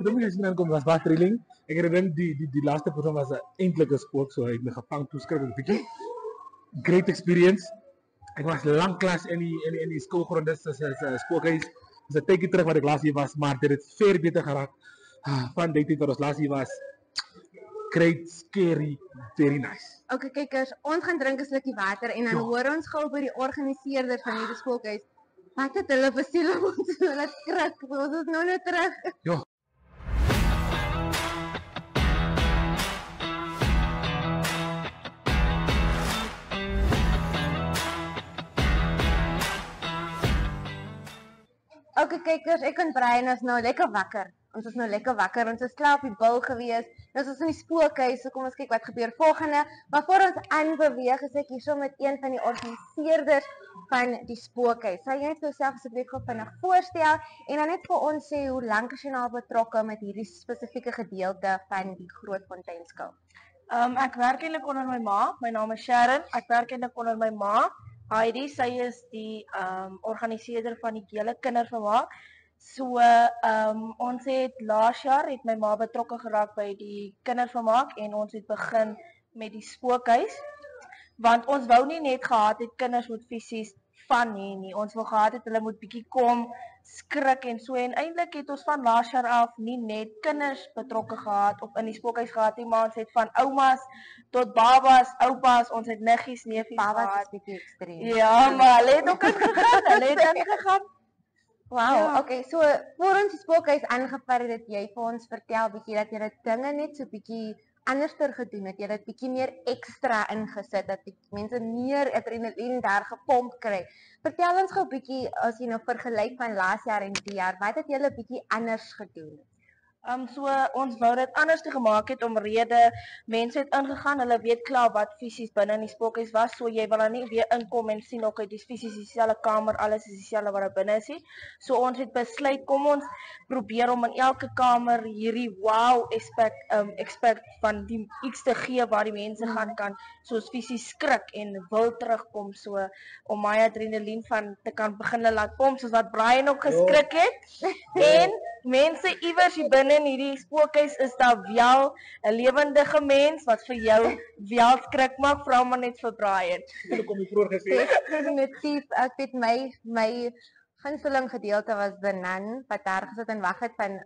Toen ik gezien aankom was baie thrilling. Ik herinner die laatste persoon was 'n eintlike spook, so ek het my gevang toeskryf 'n bietjie. Great experience. Ik was lang klas in die skoolgrond, dis 'n spookhuis. Dis 'n tydjie terug wat ek laas hier was, maar dit het veel beter geraak van die tyd wat ons laas hier was. Great, scary, very nice. Okay, kykers, ons gaan drink 'n slukkie water en dan hoor ons gou by die organiseerder van hierdie spookhuis. Wat het hulle besiel om ons so laat skrik? Ons is nou net terug. Ja. Okay, kykers, ek en Brian is nou lekker wakker. Ons is nou lekker wakker. Ons is klaar op die bil gewees. Nou is ons in die spookhuis. So kom ons kyk wat gebeur volgende. Maar voor ons aanbeweeg, is ek hier so met een van die organiseerders van die spookhuis. Sal jy net vir jouself asseblief gou vinnig voorstel en dan net vir ons sê hoe lank is jy nou betrokke met hierdie spesifieke gedeelte van die Grootfontein skou? Ek werk eintlik onder my ma. My naam is Sharon. Ek werk eintlik onder my ma. Heidi, sy is die organiseerder van die hele kindervermaak. So ons het laas jaar het my ma betrokke geraak by die kindervermaak en ons het begin met die spookhuis. Want ons wou nie net gehad het kinders moet fisies van nie. Ons wou gehad het hulle moet bietjie kom, skrik en so en eintlik het ons van laas jaar af nie net kinders betrokke gehad of in die spookhuis gehad nie, maar ons het van oumas tot babas, oupas, ons het niggies, neefies gehad. Babas is bietjie ekstreem. Ja, maar hulle het ook ingegaan. Wow, Ja. okay, so voor ons die spookhuis aangevat het, jy vir ons vertel bietjie dat jy dit dinge net so bietjie anderster gedoen het. Jy het bietjie meer ekstra ingesit dat die mense meer adrenaline daar gepomp kry. Vertel ons gou bietjie as jy nou vergelyk van laas jaar en die jaar, wat het julle bietjie anders gedoen? So ons wou dit anders te gemaak het omrede mense het ingegaan, hulle weet klaar wat fisies binne in die spookhuis was, so jy wil dan nie weer inkom en sien okay, dis fisies dieselfde kamer, alles is dieselfde wat daar binne is nie. So ons het besluit kom ons probeer om in elke kamer hierdie wow aspect van die iets te gee waar die mense gaan kan soos fisies skrik en wil terugkom, so om my adrenaline van te kan begin laat pomp soos wat Brian ook geskrik het. En mense iewers hier binne in hierdie spookhuis is daar wel 'n lewendige mens wat vir jou wel skrik maak, vra maar net vir Brian. Ek kom hier vroeër gesê. Definitief, ek weet my gunsteling gedeelte was the nun wat daar gesit en wag het van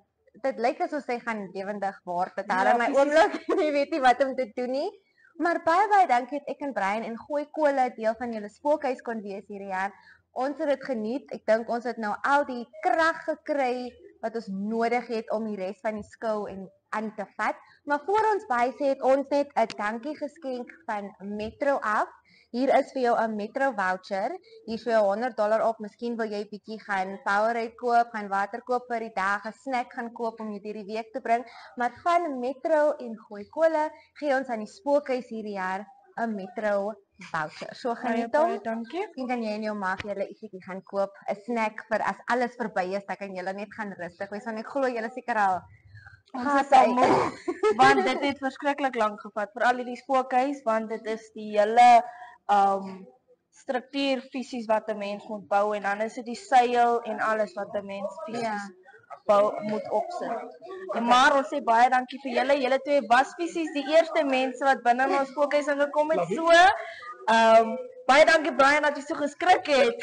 dit lyk asof sy gaan lewendig word. Dit herinner my oomblik, jy weet nie wat om te doen nie. Maar baie dankie dat ek en Brian en Gooi Kole deel van julle spookhuis kon wees hierdie jaar. Ons het dit geniet. Ek dink ons het nou al die krag gekry wat ons nodig het om die res van die skou en aan te vat. Maar voor ons bysê het ons net 'n dankie geskenk van Metro af. Hier is vir jou 'n Metro voucher. Hier is vir jou $100 op. Miskien wil jy bietjie gaan Powerade koop, gaan water koop vir die dag, 'n snack gaan koop om jou hierdie week te bring. Maar van Metro en Gooi Kole gee ons aan die spookhuis hierdie jaar 'n Metro voucher. So geniet hom. Dankie. Miskien kan jy en jou ma julle ietsie gaan koop, 'n snack vir as alles verby is, dan kan julle net gaan rustig wees want ek glo julle seker al Ons is al moeg, want dit het verskriklik lank gevat, veral hierdie spookhuis, want dit is die hele struktuur fisies wat 'n mens moet bou en dan is dit die seil en alles wat 'n mens fisies moet opsit. Maar ons sê baie dankie vir julle. Julle twee was fisies die eerste mense wat binne in ons spookhuis ingekom het. So, baie dankie Brian dat jy so geskrik het.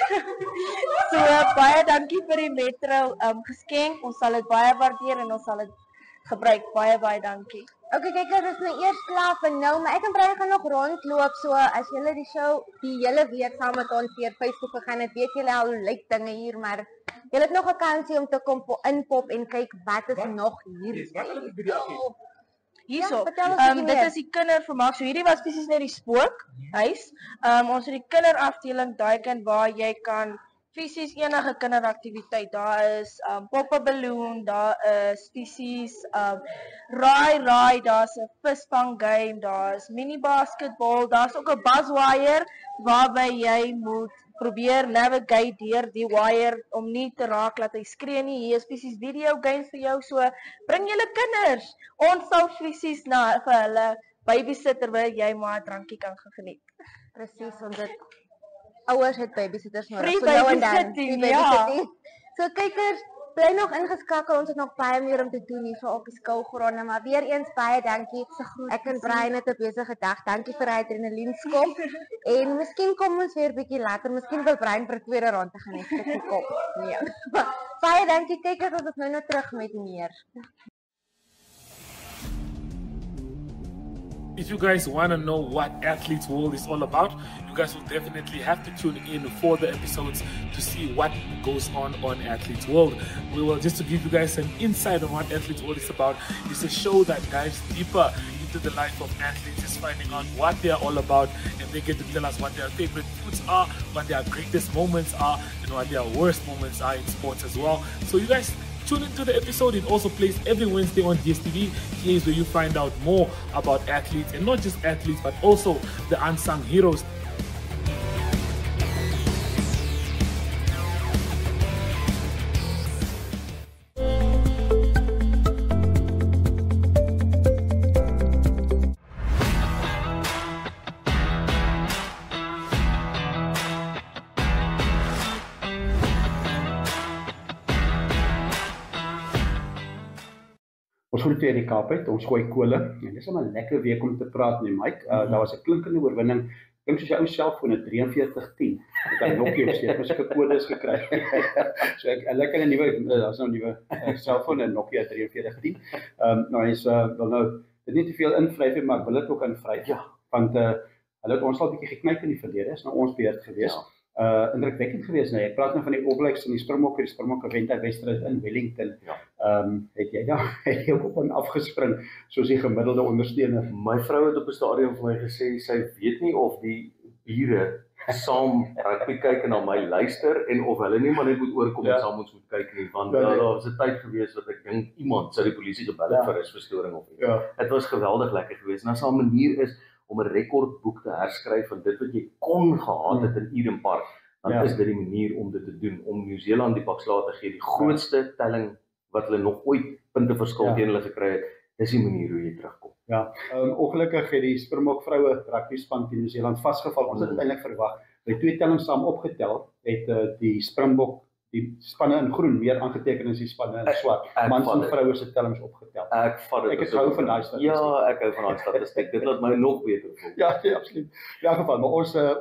So, baie dankie vir die Metro geskenk. Ons sal dit baie waardeer en ons sal dit gebruik. Baie dankie. Okay, kyk, dit is nou eers klaar vir nou, maar ek en Brian gaan nog rondloop, so as julle die show die hele week saam met ons deur Facebook gegaan het, weet julle al hoe lyk dinge hier, maar julle het nog 'n kansie om te kom inpop en kyk wat is nog hier. Hierso, dit is die kindervermaak. So hierdie was fisies net die spookhuis. Ons het die kinderafdeling daai kant waar jy kan fisies enige kinderaktiwiteit. Daar is pop-a-balloon, daar is fisies raai, daar's 'n visvang game, daar's mini basketbal, daar's ook 'n buzzwire waarby jy moet probeer navigate deur die wire om nie te raak laat hy skree nie. Hier is fisies video games vir jou, so bring julle kinders. Ons sal fisies vir hulle babysit terwyl jy maar 'n drankie kan geniet. Presies, want dit ouers het babysitters nodig. Free babysitting, ja. So kykers, bly nog ingeskakel, ons het nog baie meer om te doen hier vir op die skoolgronde, maar weer eens baie dankie. Ek en Brian het 'n besige dag. Dankie vir die adrenalienskop. En miskien kom ons weer bietjie later. Miskien wil Brian vir 'n tweede ronde gaan net stukkie kop. Nee. Baie dankie kykers, ons is nou terug met meer. If you guys want to know what Athletes World is all about, you guys will definitely have to tune in for the episodes to see what goes on Athletes World. We will, just to give you guys an insight on what Athletes World is about, it's a show that dives deeper into the life of athletes, is finding out what they are all about, and they get to tell us what their favorite foods are, what their greatest moments are, and what their worst moments are in sports as well. So you guys tune into the episode. It also plays every Wednesday on DSTV. Here is where you find out more about athletes, and not just athletes, but also the unsung heroes. Ons voel toe in die Kaap uit, ons gooi kole, en dis 'n lekker week om te praat met Mike. Daar was 'n klinkende oorwinning. Ek dink soos jou ou selfoon het 4310. Ek het Nokia opsteek, maar sulke kodes gekry. So ek lekker 'n nuwe, daar's nou 'n nuwe selfoon, 'n Nokia 4310. Nou hy's wil nou dit nie te veel invryf nie, maar ek wil dit ook invryf. Ja, want hulle het ons al 'n bietjie geknyp in die verlede, is nou ons beurt gewees. Indrukwekkend geweest, nee. Ek praat nou van die All Blacks en die Springbokke wedstryd in Wellington. Het jy ook op en afgespring soos die gemiddelde ondersteuner? My vrou het op 'n stadium vir my gesê sy weet nie of die bure saam rugby kyk en na my luister en of hulle nie maar net moet oorkom en saam ons moet kyk nie, want daar was 'n tyd gewees wat ek dink iemand sou die polisie gebel het vir 'n verstoring of iets. Dit was geweldig lekker geweest en as daar 'n manier is om 'n rekordboek te herskryf van dit wat jy kon gehad het in Eden Park, dan is dit die manier om dit te doen, om Nieu-Seeland die pak slaag te gee, die grootste telling wat hulle nog ooit punte verskil teen hulle gekry het, dis die manier hoe jy terugkom. Ja, ongelukkig het die Springbok vroue rugby span teen Nieu-Seeland vasgeval. Ons het uiteindelik verwag. By 2 tellings saam opgetel, het die Springbok die spanne in groen meer aangeteken as die spanne in swart. Mans en vroue se tellings opgetel. Ek hou van daai statistiek. Ja, ek hou van daai statistiek. Dit laat my nog beter voel. Ja, absoluut. In elk geval, maar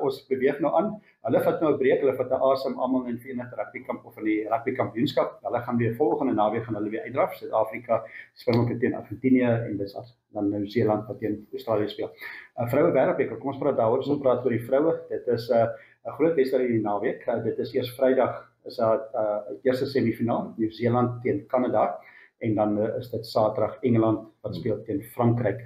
ons beweeg nou aan. Hulle vat nou 'n breek, hulle vat 'n asem almal in Verenigde Rugbykamp of in die rugbykampioenskap. Hulle gaan weer volgende naweek gaan hulle weer uitdraf. Suid-Afrika spring teen Argentinië en dis dan Nieu-Seeland wat teen Australië speel. Vroue wêreldbeker, kom ons praat daaroor, ons praat oor die vroue. Dit is 'n groot wedstryd in die naweek. Dit is eers Vrydag is daar eerste semifinaal, Nieu-Seeland teen Kanada. En dan is dit Saterdag Engeland wat speel teen Frankryk.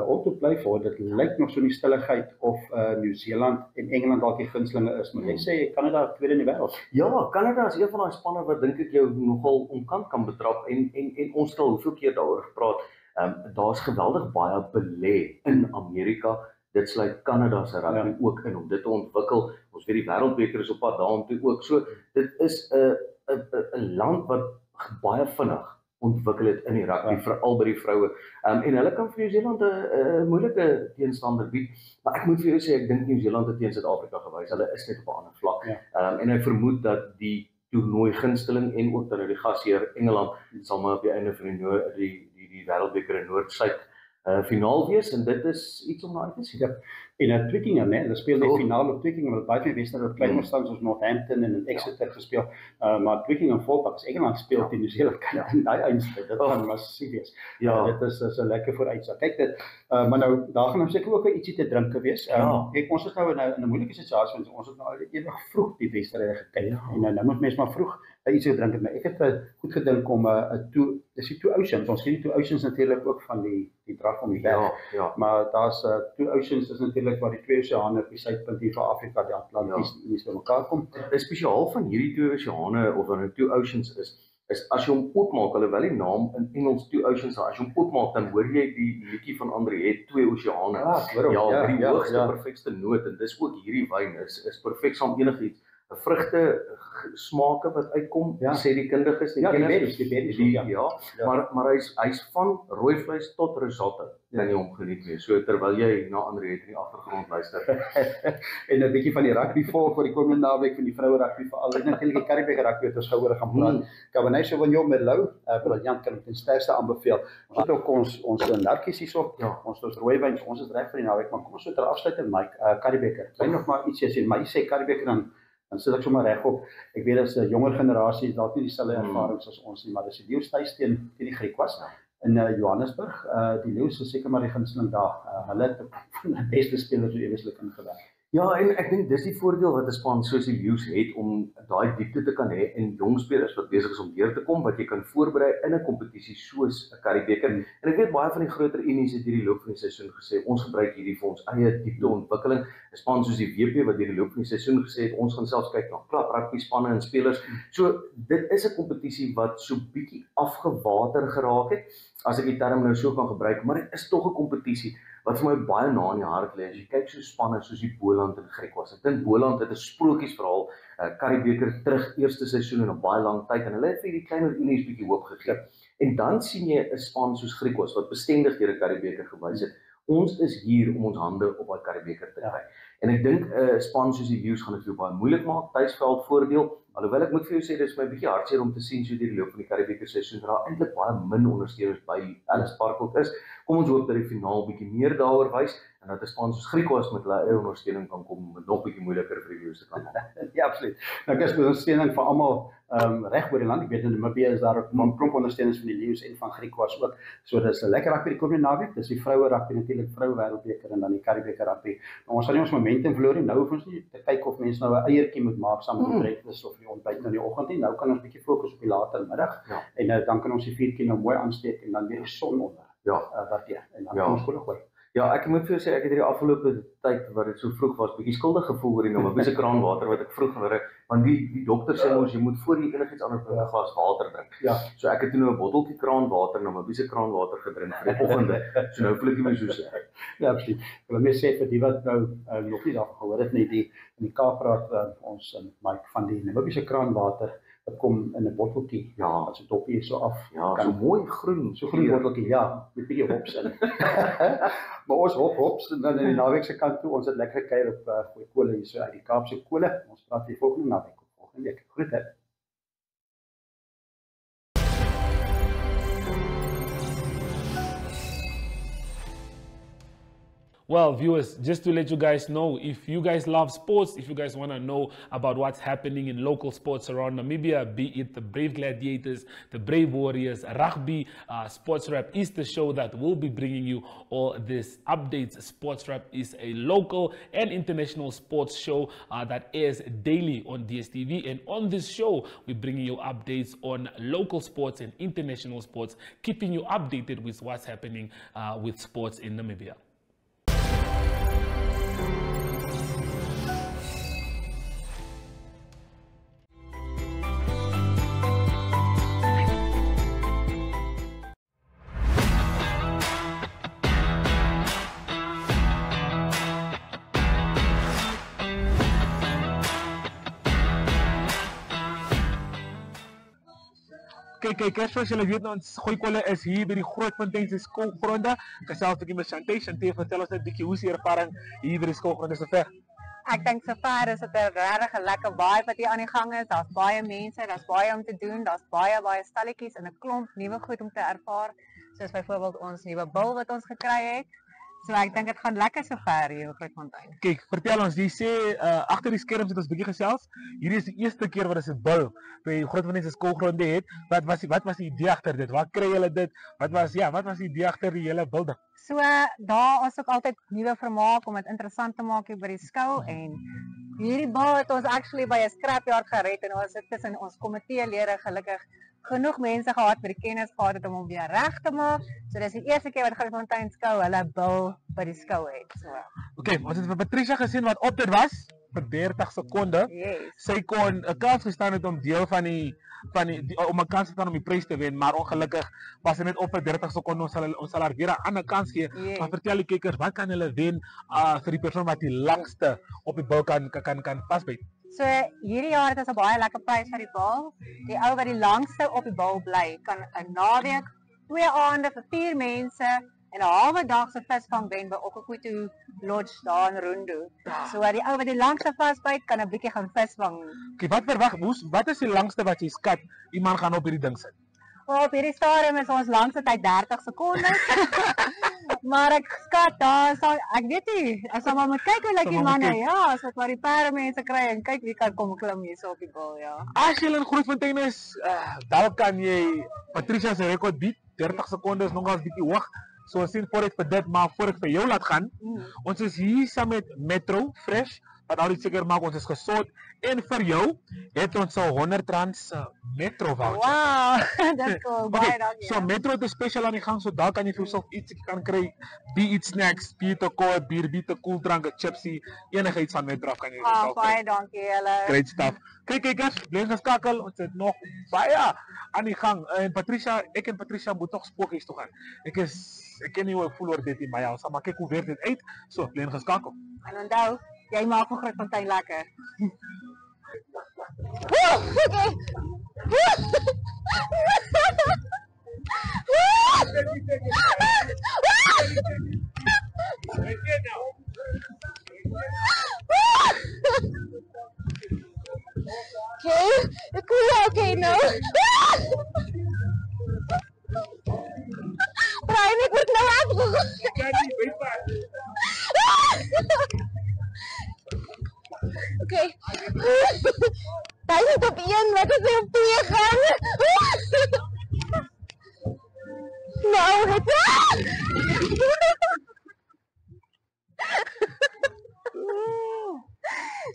Om te bly voor, dit lyk nog so in die stilligheid of Nieu-Seeland en Engeland dalk die gunstelinge is, maar jy sê Kanada tweede in die wêreld. Ja, Kanada is een van daai spanne wat dink ek jou nogal omkant kan betrap en ons het al hoeveel keer daaroor gepraat. Daar's geweldig baie belê in Amerika. Dit sluit Kanada se rugby ook in om dit te ontwikkel. Ons weet die wêreldbeker is op pad daartoe ook. So dit is 'n land wat baie vinnig ontwikkel het in die rugby, veral by die vroue. En hulle kan vir Nieu-Seeland 'n moeilike teenstander bied. Maar ek moet vir jou sê, ek dink Nieu-Seeland het teen Suid-Afrika gewys. Hulle is net op 'n ander vlak. En ek vermoed dat die toernooi gunsteling en ook dan nou die gasheer Engeland sal maar op die einde van die wêreldbeker in Noord-Suid finaal wees en dit is iets om na uit te sien. Ja. En Twickenham, hulle speel die finale op Twickenham, want baie van die wedstryde op kleiner stadions soos Northampton en Exeter gespeel. Maar Twickenham volpak, Engeland speel teen Nieu-Seeland in daai eindstryd. Dit gaan massief wees. Dit is so lekker vooruitsig. Kyk dit, maar nou daar gaan ons seker ook ietsie te drink wees. Kyk, ons is nou in 'n moeilike situasie want ons het nou eendag vroeg die wedstryde gekyk. En nou moet mens maar vroeg ietsie drink. Maar ek het goed gedink om dis die Two Oceans. Ons ken die Two Oceans natuurlik ook van die draf om die berg. Maar daar's Two Oceans is natuurlik waar die twee oseane op die suidpunt hier van Afrika, die Atlanties en die bymekaar kom. Die spesiaal van hierdie twee oseane of dan Two Oceans is as jy hom oopmaak, alhoewel die naam in Engels Two Oceans, as jy hom oopmaak dan hoor jy die liedjie van André, twee oseane. Die hoogste perfekste noot en dis ook hierdie wyn is perfek saam enigiets. Vrugte smake wat uitkom, sê die kundiges, die kenners, maar hy's van rooi vleis tot risotto kan jy hom geniet wees. So terwyl jy na André in die agtergrond luister. En 'n bietjie van die rugby volg vir die komende naweek van die vroue rugby veral. Natuurlik die Karibiese rugby wat ons gouer gaan praat. Cabernet Sauvignon Merlot, briljant, kan ek ten sterkste aanbeveel. Ons het ook ons narkies hierso, ons rooiwyns, ons is reg vir die naweek, maar kom ons so ter afsluiting Mike, Karibiese. Klein nog maar ietsie as jy my sê Karibiese dan sit ek sommer regop. Ek weet as 'n jonger generasie dalk nie dieselfde ervarings as ons nie, maar dis die leeustyds teen die Griekwas in Johannesburg. Die leeu's is seker maar die gunsteling daar. Hulle het die beste spelers so eweslik ingewerk. Ja, en ek dink dis die voordeel wat 'n span soos die Leeu's het om daai diepte te kan hê en jong spelers wat besig is om deur te kom wat jy kan voorberei in 'n kompetisie soos 'n Karibeker. En ek weet baie van die groter unies het hierdie loop van die seisoen gesê ons gebruik hierdie vir ons eie diepte ontwikkeling. 'n Span soos die WP wat hierdie loop van die seisoen gesê het ons gaan selfs kyk na klap rugby spanne en spelers. So dit is 'n kompetisie wat so bietjie afgewater geraak het, as ek die term nou so kan gebruik, maar dit is tog 'n kompetisie wat vir my baie na in die hart lê. As jy kyk so spanne soos die Boland en Griekwas. Ek dink Boland het 'n sprokiesverhaal, Karibeker terug eerste seisoen in 'n baie lang tyd en hulle het vir die kleiner unies bietjie hoop gegee. En dan sien jy 'n span soos Griekwas wat bestendig deur 'n Karibeker gewys het. Ons is hier om ons hande op daai Karibeker te kry. En ek dink 'n span soos die Leeu's gaan dit vir jou baie moeilik maak. Tuisveld voordeel. Alhoewel ek moet vir jou sê dis my bietjie hartseer om te sien so deur die loop van die Karibeker seisoen dat daar eintlik baie min ondersteuners by Ellis Park ook is. Kom ons hoop dat die finaal bietjie meer daaroor wys en dat 'n span soos Griekwas met hulle eie ondersteuning kan kom om nog bietjie moeiliker vir die Leeu's te kan maak. Ja, absoluut. Nou dis ondersteuning vir almal reg oor die land. Ek weet in Namibië is daar ook 'n klomp ondersteuners van die Leeu's en van Griekwas ook. So dis 'n lekker rugby die komende naweek. Dis die vroue rugby natuurlik, vroue wêreldbeker en dan die Karibeker rugby. Nou ons gaan nie ons momentum verloor nie. Nou hoef ons nie te kyk of mense nou 'n eiertjie moet maak saam met die breakfast of die ontbyt in die oggend nie. Nou kan ons bietjie fokus op die later middag. En dan kan ons die vuurtjie nou mooi aansteek en dan weer die son onder. En dan kan ons goed gooi. Ja, ek moet vir jou sê ek het hierdie afgelope tyd wat dit so vroeg was, bietjie skuldig gevoel oor die Namibiese kraanwater wat ek vroeg gedrink, want die dokter sê mos jy moet voor jy enigiets anders drink 'n glas water drink. So ek het toe nou 'n botteltjie kraanwater, Namibiese kraanwater gedrink vir die oggende. So nou voel ek nie meer so sleg. Ja, absoluut. Ek wil net sê vir die wat nou nog nie daarvan gehoor het nie, in die Kaap praat ons Mike van die Namibiese kraanwater. Dit kom in 'n botteltjie. As 'n toppie so af. So mooi groen, so groen botteltjie, met bietjie hops in. Maar ons hops en dan in die naweek se kant toe, ons het lekker gekuier op goeie kole hier so uit die Kaapse kole. Ons praat die volgende naweek of volgende week. Groete. Well, viewers, just to let you guys know, if you guys love sports, if you guys want to know about what's happening in local sports around Namibia, be it the Brave Gladiators, the Brave Warriors, rugby, Sports Wrap is the show that will be bringing you all these updates. Sports Wrap is a local and international sports show that airs daily on DSTV. And on this show, we're bringing you updates on local sports and international sports, keeping you updated with what's happening with sports in Namibia. Kijk, zoals jullie weten, ons gooikolle is hier bij die Grootfonteinse skoolgronde. Gesels ek met Chantay. Chantay, vertel ons net 'n bietjie hoe is die ervaring hier by die skoolgronde sover? Ek dink sover is dit 'n regtig 'n lekker vibe wat hier aan die gang is. Daar's baie mense, daar's baie om te doen, daar's baie stalletjies en 'n klomp nuwe goed om te ervaar, soos byvoorbeeld ons nuwe bil wat ons gekry het. So ek dink dit gaan lekker sover hier op Grootfontein. Kyk, vertel ons, jy sê agter die skerms het ons bietjie gesels. Hierdie is die eerste keer wat ons 'n bil by Grootfontein se skoolgronde het. Wat was die idee agter dit? Waar kry julle dit? Wat was die idee agter die hele bil ding? So daar is ook altyd nuwe vermaak om dit interessant te maak hier by die skou en hierdie bil het ons actually by 'n scrapyard gered en ons het tussen ons komiteelede gelukkig genoeg mense gehad met die kennis gehad het om hom weer reg te maak. So dis die eerste keer wat Grootfontein skou hulle bil by die skou het. So. Okay, ons het vir Patricia gesien wat op dit was vir 30 sekonde. Yes. Sy kon 'n kans gestaan het om deel van die om 'n kans te staan om die prys te wen, maar ongelukkig was sy net op vir 30 sekonde. Ons sal haar weer 'n ander kans gee. Yes. Maar vertel die kykers, wat kan hulle wen vir die persoon wat die langste op die bil kan vasbyt? So hierdie jaar het ons 'n baie lekker prys vir die bil. Die ou wat die langste op die bil bly, kan 'n naweek, 2 aande vir 4 mense en 'n halwe dag se visvang wen by Okkokutu Lodge daar in Rundu. So die ou wat die langste vasbyt, kan 'n bietjie gaan visvang. Okay, wat is die langste wat jy skat iemand gaan op hierdie ding sit? Wel, op hierdie stadium is ons langste tyd 30 sekondes. Maar ek skat daar sal ek weet nie, as maar moet kyk hoe lyk die manne. Ja, as wat maar die perde mense kry en kyk wie kan kom klim hier so op die bil, ja. As jy in Grootfontein is, dan kan jy Patricia se rekord beat. 30 sekondes is nogals bietjie hoog. So ons sien voor dit vir dit, maar voor ek vir jou laat gaan. Ons is hier saam met Metro Fresh wat altyd seker maak ons is gesond en vir jou het ons so R100 Metro voucher. Wow, that's cool. Baie dankie. So Metro het 'n special aan die gang, so daar kan jy vir jouself iets kan kry. Be it snacks, be it 'n koud bier, be it 'n koeldrank, 'n chipsie, enigiets van Metro kan jy vir jouself kry. Baie dankie julle. Great stuff. Kyk kykers, bly geskakel, ons het nog baie aan die gang. En Patricia, ek en Patricia moet nog spookhuis toe gaan. Ek ken nie hoe ek voel oor dit in my huis, maar kyk hoe werk dit uit. So, bly geskakel. En onthou, jy maak vir Grootfontein lekker. Okay, ek voel okay nou. Brian, ek word nou afgegooi. Okay. Daar is op 1, wat is er op 2 gaan? Nou, het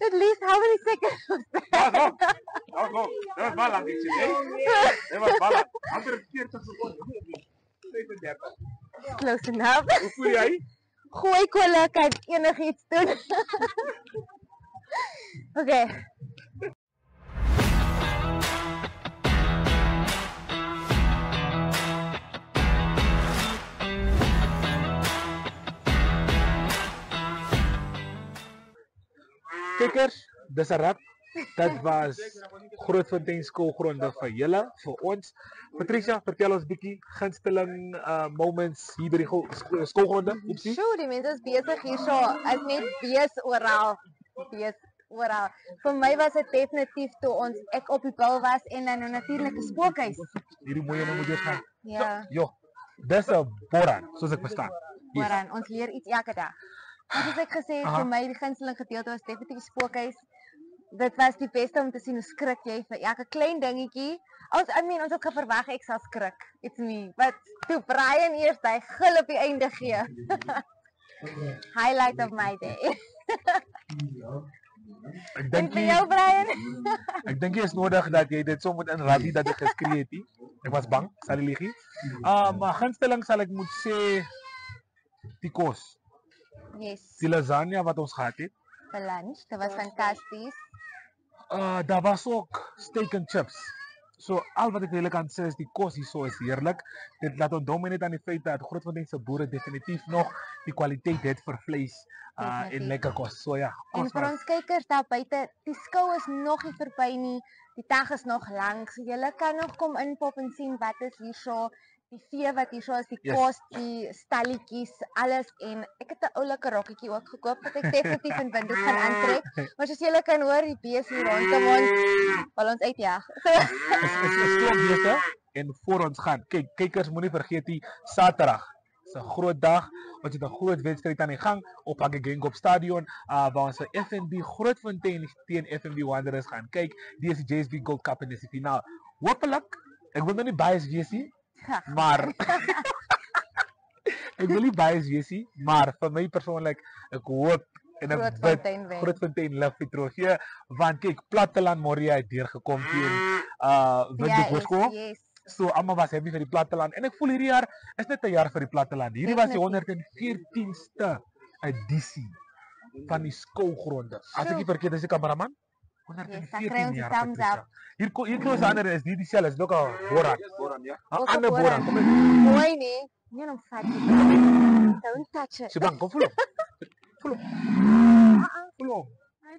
At least how many seconds was that? Dat was wel lang iets, hè? Dat was wel lang. Andere 40 seconden. 37. Close enough. Hoe voel jij? Gooi kolle, kan enigiets doen. Okay. Kykers, dis 'n wrap. Dit was Grootfontein skoolgronde vir julle, vir ons. Patricia, vertel ons bietjie gunsteling moments hier by die skoolgronde. Oepsie. Sjoe, die mense is besig hierso. Is net bees oral. Vir my was dit definitief toe ek op die bil was en dan natuurlik 'n spookhuis. Hierdie mooie ding moet jy gaan. Ja. Jo, dis 'n boran, soos ek verstaan. Boran, ons leer iets elke dag. Soos ek gesê het, vir my die gunsteling gedeelte was definitief spookhuis. Dit was die beste om te sien hoe skrik jy vir elke klein dingetjie. Ons het geverwag ek sal skrik. It's me. But toe Brian eers hy gil op die einde gee. Highlight of my day. Ek dink vir jou Brian. Ek dink jy is nodig dat jy dit so moet inrabbie dat ek geskree het nie. Ek was bang, sal die liggie. Maar gunsteling sal ek moet sê die kos. Yes. Die lasagne wat ons gehad het. Vir lunch, dit was fantasties. Daar was ook steak and chips. So al wat ek regtig kan sê is die kos hierso is heerlik. Dit laat onthou my net aan die feit dat Grootfontein se boere definitief nog die kwaliteit het vir vleis en lekker kos. So ja. En vir ons kykers daar buite, die skou is nog nie verby nie. Die dag is nog lank. So julle kan nog kom inpop en sien wat is hierso. die vee wat hier so is, die Yes. kostjie, stalletjies, alles en ek het 'n oulike rokkietjie ook gekoop wat ek definitief in winters gaan aantrek. Maar soos julle kan hoor, die bees hier rondom ons wil ons uitjag. Is klop beeste en voor ons gaan. Kyk, kykers moenie vergeet die Saterdag. Dis 'n groot dag. Ons het 'n groot wedstryd aan die gang op Agegengop Stadion waar ons vir FNB Grootfontein teen FNB Wanderers gaan kyk. Dis die JSB Gold Cup en dis die finaal. Hoopelik, ek wil nou nie bias wees nie, maar ek wil nie bias wees nie, maar vir my persoonlik, ek hoop en ek bid Grootfontein lig die trofee, want kyk, Platteland Moria het deurgekom teen Windhoek. So almal was happy vir die Platteland en ek voel hierdie jaar is net 'n jaar vir die Platteland. Hierdie was die 114ste edisie van die skougronde. As ek nie verkeerd is, die kameraman 114 jaar. Hier kry ons ander is nie dieselfde, is ook 'n Boran. Ja. 'n ander Boran. Kom mooi nie. Nie om vat nie. Don't touch it. Sibang, kom voel hom. Voel hom. Voel hom.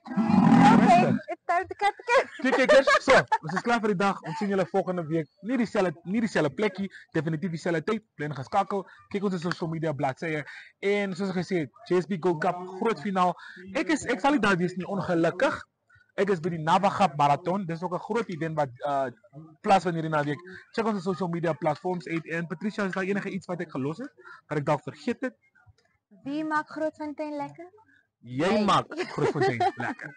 Okay, it's time to cut the cake. Kykers, so, ons is klaar vir die dag. Ons sien julle volgende week. Nie dieselfde plekkie, definitief dieselfde tyd. Bly geskakel. Kyk ons social media bladsye en soos ek gesê het, JSB Gold Cup groot finaal. Ek sal nie daar wees nie, ongelukkig. Ek is by die Nabagap Marathon. Dis ook 'n groot event wat plaasvind hierdie naweek. Check ons social media platforms en Patricia, is daar enige iets wat ek gelos het wat ek dalk vergeet het? Wie maak Grootfontein lekker? Jy maak Grootfontein lekker.